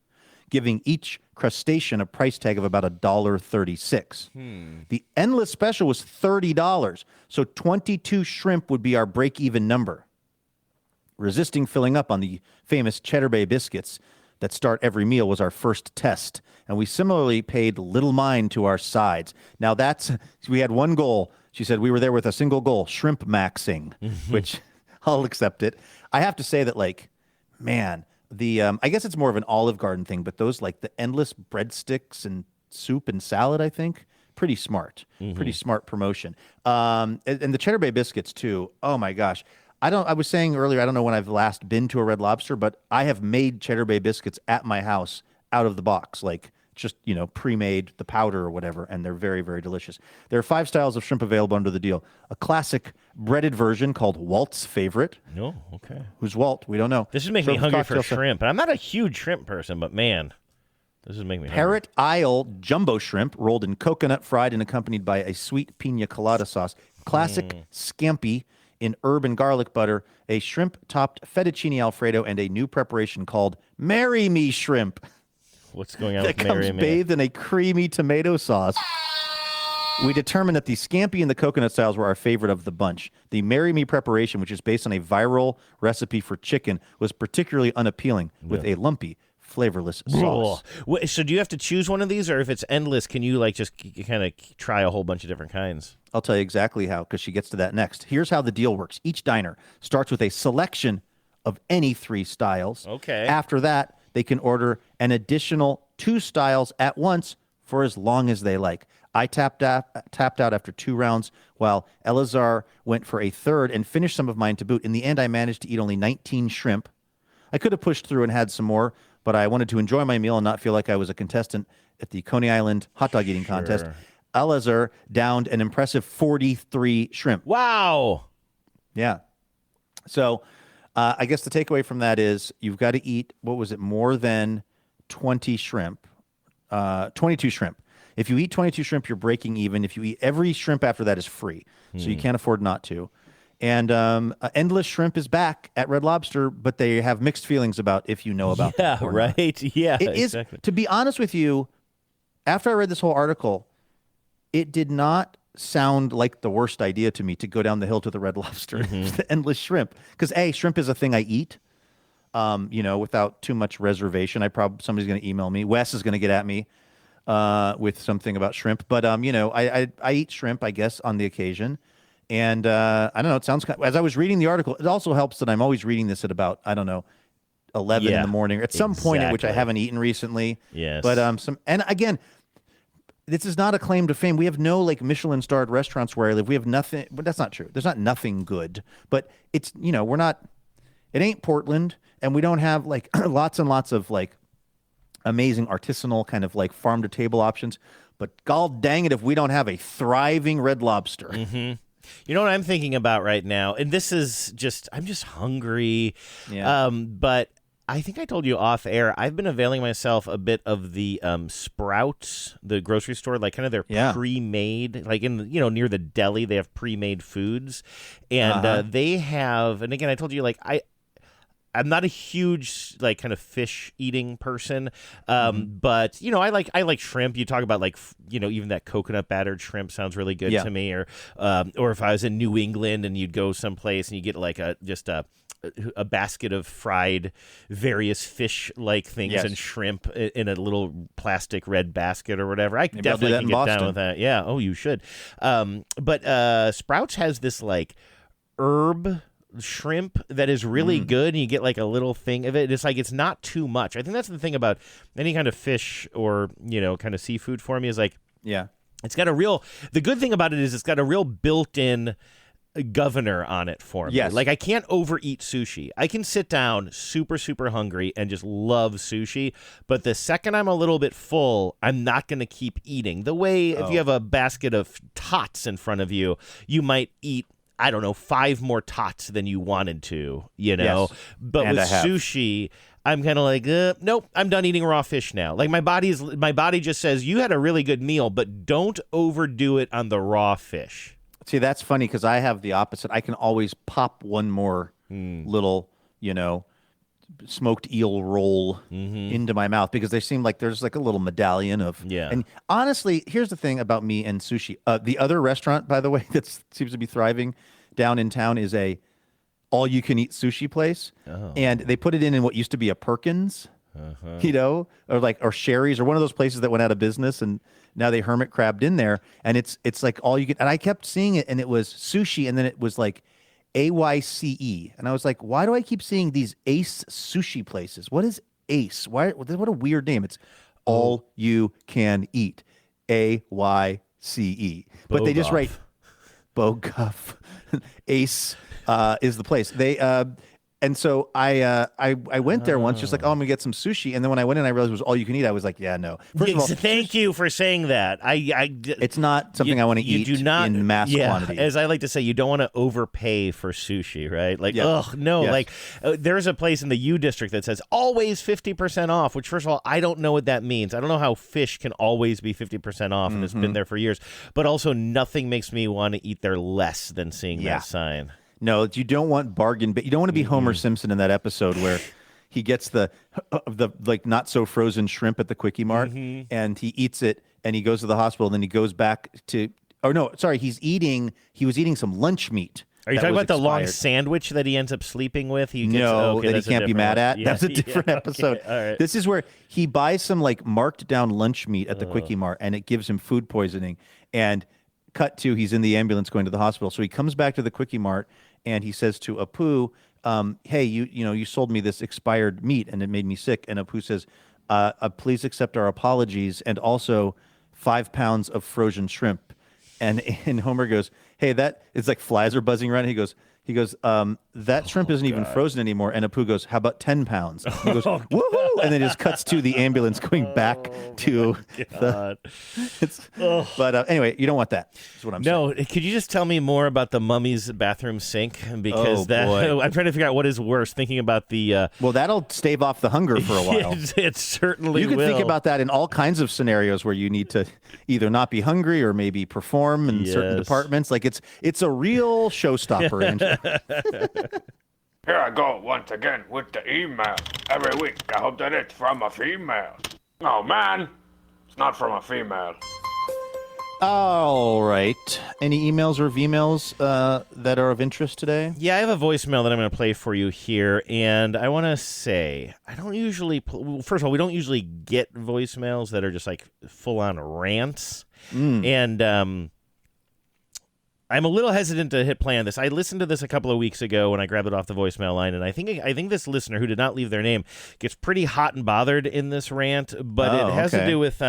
giving each crustacean a price tag of about $1.36. The Endless Special was $30, so 22 shrimp would be our break-even number. Resisting filling up on the famous Cheddar Bay biscuits that start every meal was our first test, and we similarly paid little mind to our sides. Now we had one goal. She said we were there with a single goal, shrimp maxing, which I'll accept it. I have to say that, like, man, I guess it's more of an Olive Garden thing, but those, like, the endless breadsticks and soup and salad, I think, pretty smart promotion. And the Cheddar Bay biscuits too. Oh my gosh. I was saying earlier, I don't know when I've last been to a Red Lobster, but I have made Cheddar Bay biscuits at my house out of the box, like just, pre-made, the powder or whatever, and they're very, very delicious. There are 5 styles of shrimp available under the deal. A classic breaded version called Walt's Favorite. No, okay. Who's Walt? We don't know. This is making me Served hungry with for cocktail shrimp. And I'm not a huge shrimp person, but man, this is making me hungry. Parrot Isle jumbo shrimp rolled in coconut, fried, and accompanied by a sweet pina colada sauce. Classic scampi in herb and garlic butter, a shrimp-topped fettuccine Alfredo, and a new preparation called Marry Me Shrimp. What's going on that with comes Marry Me? bathed in a creamy tomato sauce. We determined that the scampi and the coconut styles were our favorite of the bunch. The Marry Me preparation, which is based on a viral recipe for chicken, was particularly unappealing with a lumpy, flavorless sauce. So do you have to choose one of these, or if it's endless, can you just kind of try a whole bunch of different kinds? I'll tell you exactly how, because she gets to that next. Here's how the deal works. Each diner starts with a selection of any 3 styles. Okay. After that, they can order an additional 2 styles at once for as long as they like. I tapped out after 2 rounds, while Elazar went for a third and finished some of mine to boot. In the end, I managed to eat only 19 shrimp. I could have pushed through and had some more, but I wanted to enjoy my meal and not feel like I was a contestant at the Coney Island hot dog eating contest. Elazar downed an impressive 43 shrimp. Wow. Yeah. So I guess the takeaway from that is you've got to eat, more than 20 shrimp, 22 shrimp. If you eat 22 shrimp, you're breaking even. If you eat every shrimp after that is free. So you can't afford not to. And Endless Shrimp is back at Red Lobster, but they have mixed feelings about if you know about them or not. Yeah, It is, exactly. to be honest with you, after I read this whole article, it did not sound like the worst idea to me to go down the hill to the Red Lobster, the Endless Shrimp. Because, A, shrimp is a thing I eat. without too much reservation. Somebody's going to email me. Wes is going to get at me with something about shrimp. But I eat shrimp, I guess, on the occasion. And I don't know. It sounds as I was reading the article. It also helps that I'm always reading this at about 11 in the morning, or at some point at which I haven't eaten recently. Yes. But and again, this is not a claim to fame. We have no Michelin starred restaurants where I live. We have nothing. But that's not true. There's not nothing good. But it's we're not. It ain't Portland, and we don't have lots and lots of amazing artisanal kind of farm to table options. But god dang it, if we don't have a thriving Red Lobster. Mm-hmm. You know what I'm thinking about right now, and this is I'm just hungry. Yeah. But I think I told you off air, I've been availing myself a bit of the Sprouts, the grocery store, kind of their pre-made, in near the deli, they have pre-made foods, and they have, and again, I told you I'm not a huge kind of fish eating person, but I like shrimp. You talk about even that coconut battered shrimp sounds really good to me, or if I was in New England and you'd go someplace and you get a basket of fried various fish-like things and shrimp in a little plastic red basket or whatever. I definitely can get down with that. Yeah. Oh, you should. But Sprouts has this herb shrimp that is really good, and you get a little thing of it. It's not too much. I think that's the thing about any kind of fish or kind of seafood for me is it's got the good thing about it is it's got a real built-in governor on it for me. Yes. I can't overeat sushi. I can sit down super, super hungry and just love sushi, but the second I'm a little bit full, I'm not going to keep eating. The way if you have a basket of tots in front of you, you might eat 5 more tots than you wanted to, Yes. But And with sushi, I'm kind of nope, I'm done eating raw fish now. My body just says, you had a really good meal, but don't overdo it on the raw fish. See, that's funny because I have the opposite. I can always pop one more little, smoked eel roll into my mouth because they seem like there's a little medallion of. Yeah. And honestly, here's the thing about me and sushi. The other restaurant, by the way, that seems to be thriving down in town is a all-you-can-eat sushi place, and they put it in what used to be a Perkins, or Sherry's, or one of those places that went out of business, and now they hermit crabbed in there, and it's all you can. And I kept seeing it, and it was sushi, and then it was AYCE, and I was like, why do I keep seeing these Ace sushi places? What is Ace? Why? What a weird name! It's all you can eat, AYCE, but they just write Boguff. Ace is the place. They and so I went there once, just I'm gonna get some sushi, and then when I went in, I realized it was all you can eat. I was like, yeah, no. First of all, thank you for saying that. It's not something I want to eat in mass quantity. As I like to say, you don't want to overpay for sushi, right? There's a place in the U District that says always 50% off, which first of all, I don't know what that means. I don't know how fish can always be 50% off, and it's been there for years. But also, nothing makes me want to eat there less than seeing that sign. No, you don't want bargain, but you don't want to be Homer Simpson in that episode where he gets the not so frozen shrimp at the Quickie Mart, and he eats it, and he goes to the hospital, and then he goes back to. Oh no, sorry, he was eating some lunch meat. Are you talking about the long sandwich that he ends up sleeping with? That he can't be mad at. That's a different episode. All right. This is where he buys some marked down lunch meat at the Quickie Mart, and it gives him food poisoning. And cut to he's in the ambulance going to the hospital. So he comes back to the Quickie Mart, and he says to Apu, hey, you sold me this expired meat, and it made me sick. And Apu says, please accept our apologies, and also 5 pounds of frozen shrimp. And Homer goes, hey, that it's flies are buzzing around. He goes, that shrimp isn't even frozen anymore. And Apu goes, how about 10 pounds? And he goes, woohoo! And then it just cuts to the ambulance going back to the. But anyway, you don't want that. That's what I'm saying. No, could you just tell me more about the mummy's bathroom sink? Because I'm trying to figure out what is worse. Thinking about the. Well, that'll stave off the hunger for a while. It certainly will. You can think about that in all kinds of scenarios where you need to either not be hungry or maybe perform in certain departments. It's a real showstopper, Andrew. Here I go once again with the email. Every week I hope that it's from a female. Oh man, it's not from a female. All right. Any emails or VMails that are of interest today? Yeah, I have a voicemail that I'm going to play for you here, and I want to say I don't usually. First of all, we don't usually get voicemails that are just like full-on rants, and I'm a little hesitant to hit play on this. I listened to this a couple of weeks ago when I grabbed it off the voicemail line, and I think this listener, who did not leave their name, gets pretty hot and bothered in this rant, but it has to do with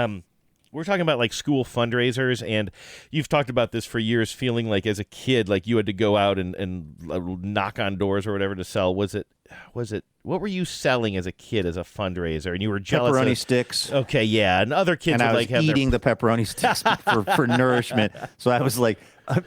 we're talking about like school fundraisers, and you've talked about this for years, feeling like as a kid, like you had to go out and knock on doors or whatever to sell. Was it what were you selling as a kid as a fundraiser? And you were jealous Pepperoni sticks. Okay, yeah, and other kids and would I was like have eating the pepperoni sticks for nourishment. So I was like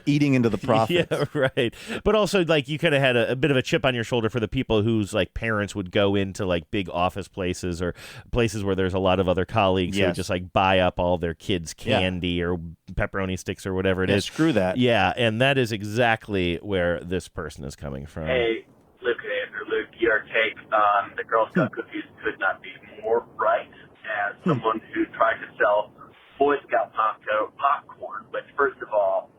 eating into the profits. Yeah, right. But also, like, you kind of had a bit of a chip on your shoulder for the people whose like parents would go into like big office places or places where there's a lot of other colleagues who would just like buy up all their kids' candy or pepperoni sticks or whatever it is. Screw that. Yeah, and that is exactly where this person is coming from. Hey, Luke and Andrew. Luke, your take on the Girl Scout cookies could not be more right. As someone who tried to sell Boy Scout popcorn, which, first of all,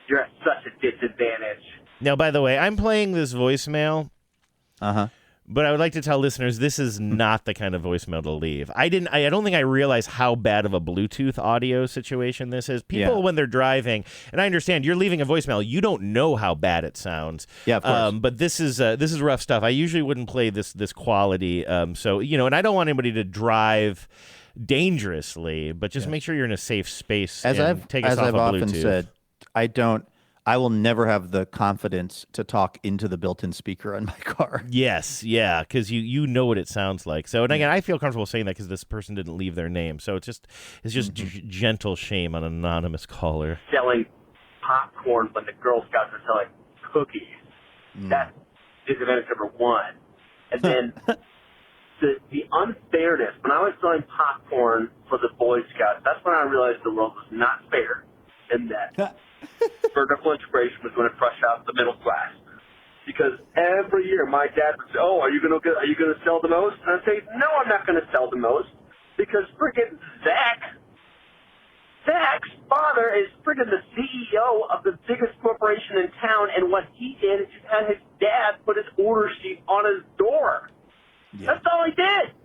you're at such a disadvantage. Now, by the way, I'm playing this voicemail. But I would like to tell listeners this is not the kind of voicemail to leave. I don't think I realized how bad of a Bluetooth audio situation this is. People, when they're driving, and I understand you're leaving a voicemail, you don't know how bad it sounds. Yeah, of course. But this is rough stuff. I usually wouldn't play this quality. So, and I don't want anybody to drive dangerously, but just make sure you're in a safe space. As I've often said, I will never have the confidence to talk into the built-in speaker on my car. Yes, yeah, because you know what it sounds like. So, and again, I feel comfortable saying that because this person didn't leave their name. So it's just gentle shame on an anonymous caller. Selling popcorn when the Girl Scouts are selling cookies. That's disadvantage number one. And then the unfairness. When I was selling popcorn for the Boy Scouts, that's when I realized the world was not fair, and that vertical integration was going to crush out the middle class. Because every year my dad would say, "Oh, are you going to sell the most?" And I'd say, "No, I'm not going to sell the most because friggin' Zach's father is friggin' the CEO of the biggest corporation in town, and what he did is he had his dad put his order sheet on his door. That's all he did.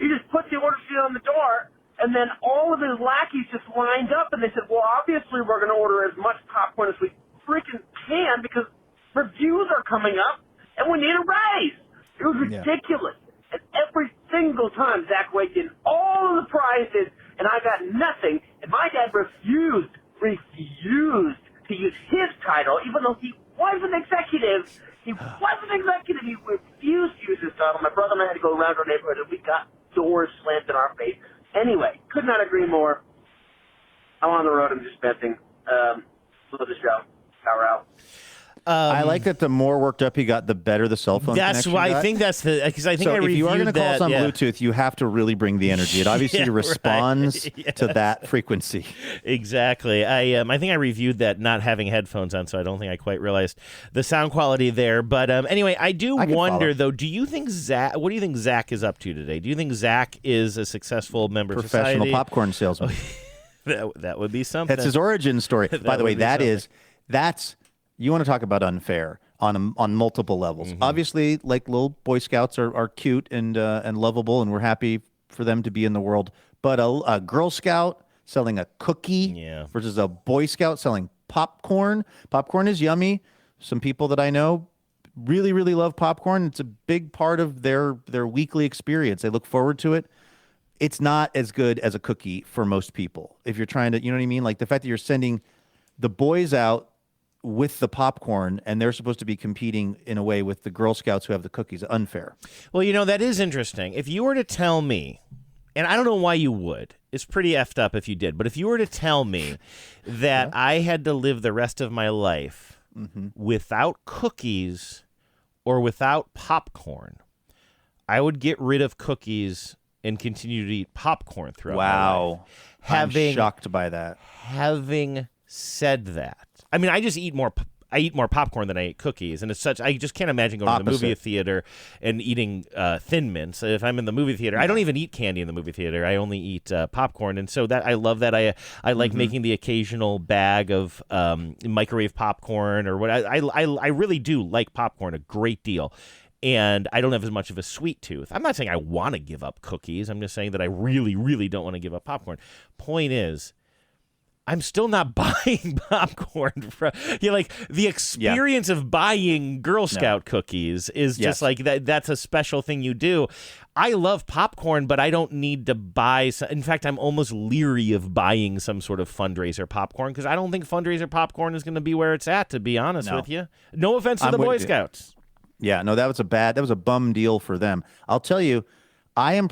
He just put the order sheet on the door." And then all of his lackeys just lined up, and they said, "Well, obviously we're going to order as much popcorn as we freaking can because reviews are coming up, and we need a raise." It was ridiculous. And every single time, Zach waked in all of the prizes, and I got nothing. And my dad refused to use his title, even though he was an executive. He refused to use his title. My brother and I had to go around our neighborhood, and we got doors slammed in our face. Anyway, could not agree more. I'm on the road. I'm just venting. Love the show. Power out. I like that the more worked up he got, the better the cell phone That's connection why got. I think that's the because I think so I reviewed if you are going to call us on that, Bluetooth, you have to really bring the energy. It obviously responds to that frequency. Exactly. I think I reviewed that not having headphones on, so I don't think I quite realized the sound quality there. But anyway, I do wonder though. Do you think Zach? What do you think Zach is up to today? Do you think Zach is a successful member of society? Professional popcorn salesman. That would be something. That's his origin story. By the way, that's you want to talk about unfair on multiple levels. Obviously, like little Boy Scouts are cute and lovable, and we're happy for them to be in the world. But a Girl Scout selling a cookie versus a Boy Scout selling popcorn. Popcorn is yummy. Some people that I know really, really love popcorn. It's a big part of their weekly experience. They look forward to it. It's not as good as a cookie for most people. If you're trying to, you know what I mean? Like the fact that you're sending the boys out with the popcorn and they're supposed to be competing in a way with the Girl Scouts who have the cookies. Unfair. Well, that is interesting. If you were to tell me, and I don't know why you would, it's pretty effed up if you did, but if you were to tell me that I had to live the rest of my life without cookies or without popcorn, I would get rid of cookies and continue to eat popcorn throughout my life. I'm shocked by that. Having said that, I mean, I just eat more. I eat more popcorn than I eat cookies, and it's such. I just can't imagine going to the movie theater and eating Thin Mints. If I'm in the movie theater, I don't even eat candy in the movie theater. I only eat popcorn, and so that I love that. I like making the occasional bag of microwave popcorn or what. I really do like popcorn a great deal. And I don't have as much of a sweet tooth. I'm not saying I want to give up cookies. I'm just saying that I really, really don't want to give up popcorn. Point is, I'm still not buying popcorn. Like the experience of buying Girl Scout cookies is just like that. That's a special thing you do. I love popcorn, but I don't need to buy. In fact, I'm almost leery of buying some sort of fundraiser popcorn because I don't think fundraiser popcorn is going to be where it's at. To be honest with you, no offense to the Boy Scouts. Yeah, no, that was a bum deal for them. I'll tell you, I would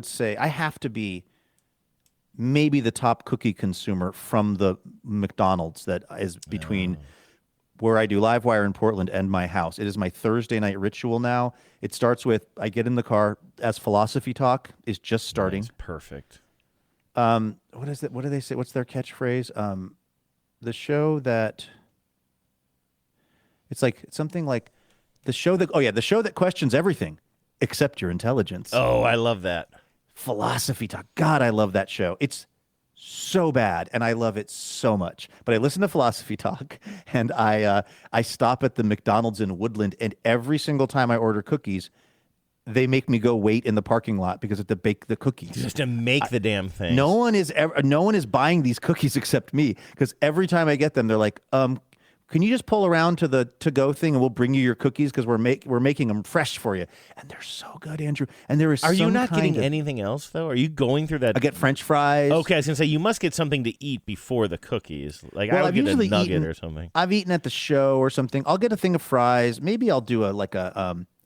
say I have to be maybe the top cookie consumer from the McDonald's that is between where I do Livewire in Portland and my house. It is my Thursday night ritual now. It starts with I get in the car as Philosophy Talk is just starting. That's perfect. What is it? What do they say? What's their catchphrase? The show that... It's like something like the show that questions everything except your intelligence. Oh, I love that. Philosophy Talk. God, I love that show. It's so bad, and I love it so much. But I listen to Philosophy Talk, and I stop at the McDonald's in Woodland, and every single time I order cookies, they make me go wait in the parking lot because I have to bake the cookies. Just to make the damn thing. No one is buying these cookies except me because every time I get them, they're like, can you just pull around to the to-go thing and we'll bring you your cookies because we're making them fresh for you. And they're so good, Andrew. And there is Are you not getting anything else, though? Are you going through that? I get French fries. Okay, I was going to say, you must get something to eat before the cookies. Like, Well, I would I've get a usually nugget or something. I've eaten at the show or something. I'll get a thing of fries. Maybe I'll do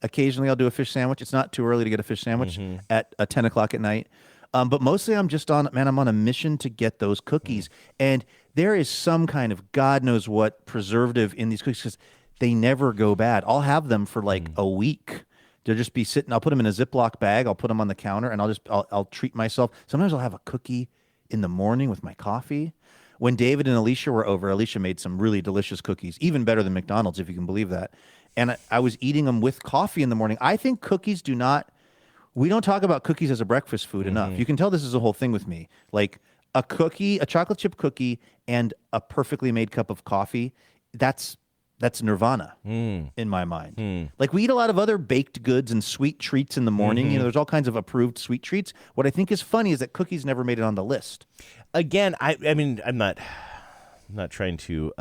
occasionally I'll do a fish sandwich. It's not too early to get a fish sandwich at 10 o'clock at night. But mostly I'm on a mission to get those cookies. And there is some kind of God knows what preservative in these cookies because they never go bad. I'll have them for like a week. They'll just be sitting. I'll put them in a Ziploc bag. I'll put them on the counter and I'll treat myself. Sometimes I'll have a cookie in the morning with my coffee. When David and Alicia were over, Alicia made some really delicious cookies, even better than McDonald's, if you can believe that. And I was eating them with coffee in the morning. I think cookies we don't talk about cookies as a breakfast food enough. You can tell this is a whole thing with me. Like a chocolate chip cookie and a perfectly made cup of coffee, that's nirvana in my mind. Like we eat a lot of other baked goods and sweet treats in the morning. There's all kinds of approved sweet treats. What I think is funny is that cookies never made it on the list. Again, I mean, I'm not trying to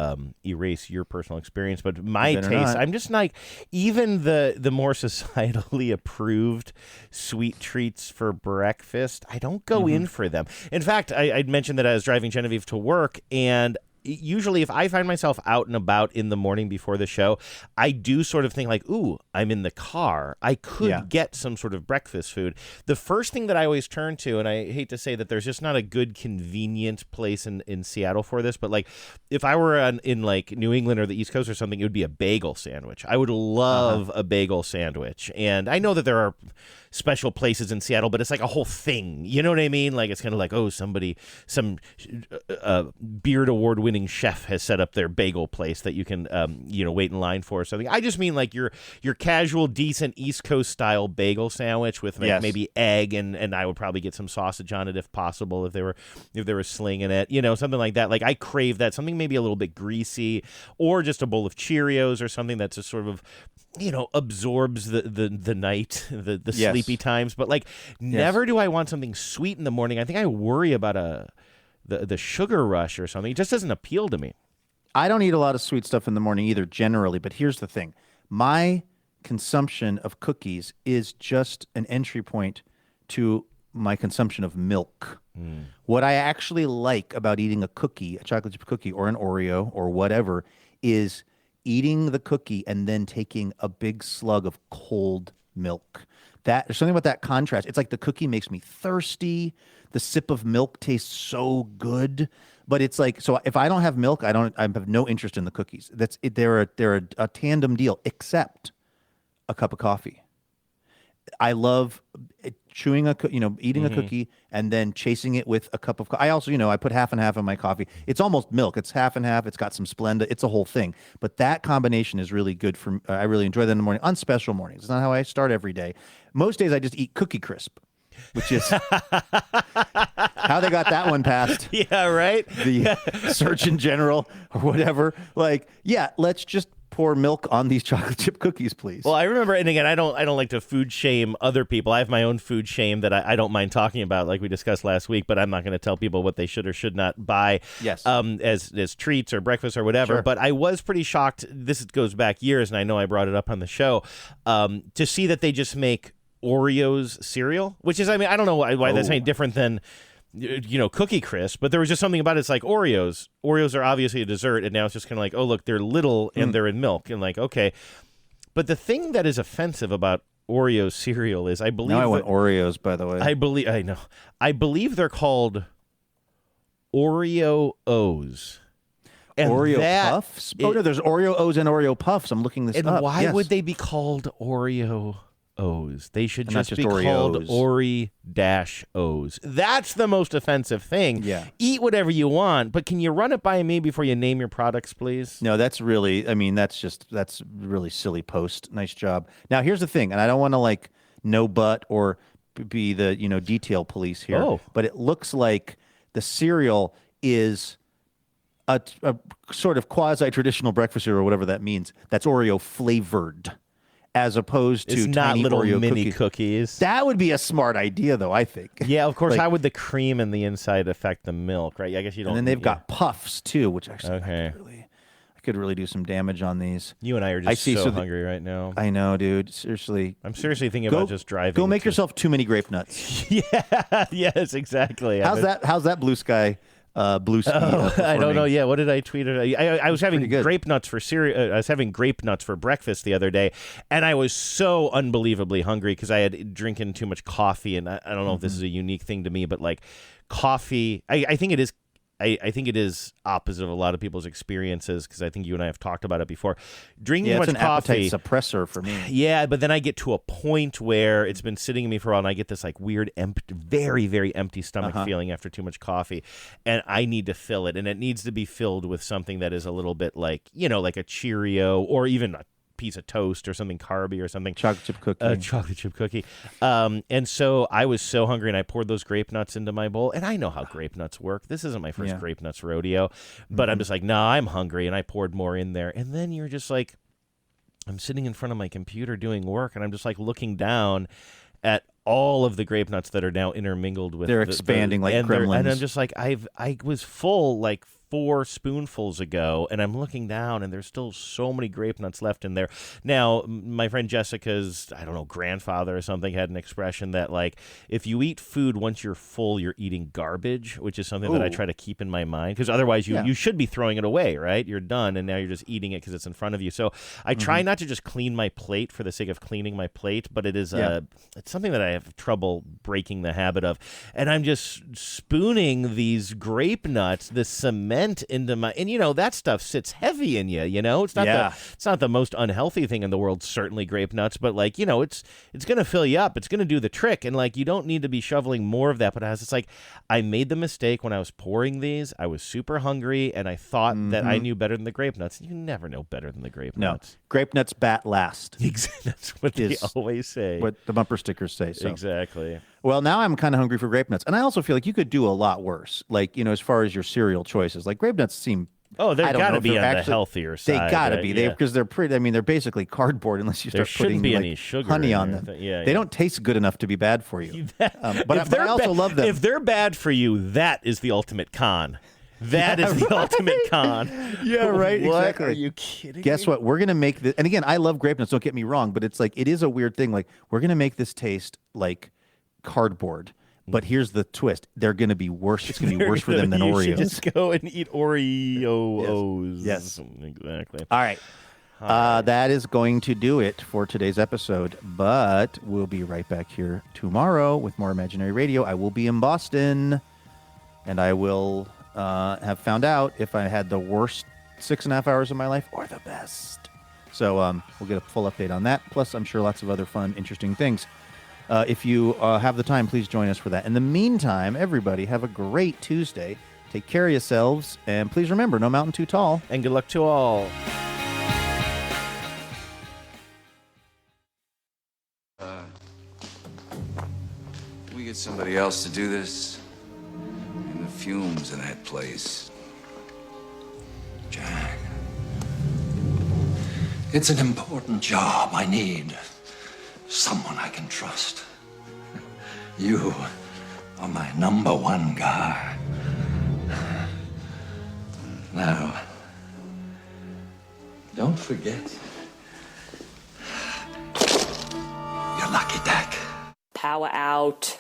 erase your personal experience, but my taste, I'm just like, even the more societally approved sweet treats for breakfast, I don't go in for them. In fact, I'd mentioned that I was driving Genevieve to work, and usually if I find myself out and about in the morning before the show, I do sort of think like, ooh, I'm in the car. I could get some sort of breakfast food. The first thing that I always turn to, and I hate to say that there's just not a good convenient place in Seattle for this, but like if I were in like New England or the East Coast or something, it would be a bagel sandwich. I would love a bagel sandwich. And I know that there are special places in Seattle, but it's like a whole thing. You know what I mean? Like it's kind of like, oh, some Beard Award-winning chef has set up their bagel place that you can, wait in line for or something. I just mean like your casual, decent East Coast style bagel sandwich with maybe egg and I would probably get some sausage on it if possible if they were slinging it, something like that. Like I crave that, something maybe a little bit greasy, or just a bowl of Cheerios or something that's just sort of absorbs the night, the sleepy times. But like never do I want something sweet in the morning. I think I worry about the sugar rush or something. It just doesn't appeal to me. I don't eat a lot of sweet stuff in the morning either, generally. But here's the thing. My consumption of cookies is just an entry point to my consumption of milk. What I actually like about eating a cookie, a chocolate chip cookie or an Oreo or whatever, is eating the cookie and then taking a big slug of cold milk. There's something about that contrast. It's like the cookie makes me thirsty. The sip of milk tastes so good, but it's like, so if I don't have milk, I have no interest in the cookies. That's it. They're a tandem deal, except a cup of coffee. I love chewing eating a cookie and then chasing it with a cup of coffee. I also, I put half and half in my coffee. It's almost milk. It's half and half. It's got some Splenda. It's a whole thing. But that combination is really good for I really enjoy that in the morning on special mornings. It's not how I start every day. Most days I just eat Cookie Crisp, which is how they got that one passed. Yeah, right? The Surgeon General or whatever. Like, yeah, let's just pour milk on these chocolate chip cookies, please. Well, I remember, and again, I don't like to food shame other people. I have my own food shame that I don't mind talking about, like we discussed last week, but I'm not going to tell people what they should or should not buy as treats or breakfast or whatever. Sure. But I was pretty shocked. This goes back years, and I know I brought it up on the show, to see that they just make Oreos cereal, which is, I mean, I don't know why that's any different than Cookie Crisp, but there was just something about it. It's like Oreos. Oreos are obviously a dessert, and now it's just kind of like, oh, look, they're little and they're in milk, and like, okay. But the thing that is offensive about Oreo cereal is, I believe. Now I want Oreos, by the way. I believe they're called Oreo O's. And Oreo Puffs? No, there's Oreo O's and Oreo Puffs. I'm looking this up. And why would they be called Oreo O's? They should just be Oreos. called Ori-O's. That's the most offensive thing. Yeah. Eat whatever you want, but can you run it by me before you name your products, please? No, that's really, that's really silly post. Nice job. Now, here's the thing, and I don't want to no but or be the, detail police here, but it looks like the cereal is a sort of quasi-traditional breakfast cereal or whatever that means. That's Oreo flavored, as opposed to it's not tiny little Oreo mini cookies. That would be a smart idea, though, I think. Yeah, of course. How would the cream and the inside affect the milk, right? I guess you don't. And then they've got puffs too, which actually I could really do some damage on these. You and I are just so hungry right now. I know, dude. Seriously, I'm seriously thinking about just driving. Go make yourself too many grape nuts. Yeah. Yes. Exactly. How's that blue sky? Blue ski. I don't know. Yeah, what did I tweet? I was having grape nuts for cereal. I was having grape nuts for breakfast the other day, and I was so unbelievably hungry because I had drinking too much coffee. And I don't know if this is a unique thing to me, but like coffee, I think it is. I think it is opposite of a lot of people's experiences because I think you and I have talked about it before. Drinking too much coffee, it's an appetite suppressor for me. Yeah, but then I get to a point where it's been sitting in me for a while, and I get this weird, empty, very, very empty stomach feeling after too much coffee, and I need to fill it, and it needs to be filled with something that is a little bit like a Cheerio or even a piece of toast or something carby or something. Chocolate chip cookie. And so I was so hungry, and I poured those grape nuts into my bowl. And I know how grape nuts work. This isn't my first grape nuts rodeo, but I'm just like, nah, I'm hungry, and I poured more in there. And then you're just like, I'm sitting in front of my computer doing work, and I'm just looking down at all of the grape nuts that are now intermingled with. They're expanding like gremlins. And I'm just like, I was full 4 spoonfuls ago, and I'm looking down, and there's still so many grape nuts left in there. Now, my friend Jessica's, grandfather or something had an expression that, if you eat food once you're full, you're eating garbage, which is something that I try to keep in my mind, because otherwise you should be throwing it away, right? You're done, and now you're just eating it because it's in front of you. So I try not to just clean my plate for the sake of cleaning my plate, but it is it's something that I have trouble breaking the habit of. And I'm just spooning these grape nuts, this cement into my, and that stuff sits heavy in you. It's not the most unhealthy thing in the world. Certainly grape nuts, but it's gonna fill you up. It's gonna do the trick, and you don't need to be shoveling more of that. But it's I made the mistake when I was pouring these. I was super hungry, and I thought that I knew better than the grape nuts. You never know better than the grape nuts. Grape-Nuts Bat Last. That's what they always say. What the bumper stickers say. So. Exactly. Well, now I'm kind of hungry for grape nuts, and I also feel like you could do a lot worse. As far as your cereal choices, grape nuts seem. Oh, they've got to be on the healthier side. They got to be because they're pretty. They're basically cardboard unless you start putting any sugar honey on them. They don't taste good enough to be bad for you. But I also love them. If they're bad for you, that is the ultimate con. That is the ultimate con. Yeah, right. What? Exactly. Are you kidding Guess me? what? We're gonna make this. And again, I love grape nuts. Don't get me wrong, but it's it is a weird thing. We're gonna make this taste like cardboard. But here's the twist: they're going to be worse. It's going to be worse for them than Oreos. You should just go and eat Oreos. Yes. Exactly. All right. That is going to do it for today's episode. But we'll be right back here tomorrow with more Imaginary Radio. I will be in Boston, and I will have found out if I had the worst 6.5 hours of my life or the best. So we'll get a full update on that. Plus, I'm sure lots of other fun, interesting things. If you have the time, please join us for that. In the meantime, everybody, have a great Tuesday. Take care of yourselves, and please remember, no mountain too tall. And good luck to all. We get somebody else to do this. And the fumes in that place. Jack. It's an important job. I need someone I can trust. You are my #1 guy. Now, don't forget your lucky deck. Power out.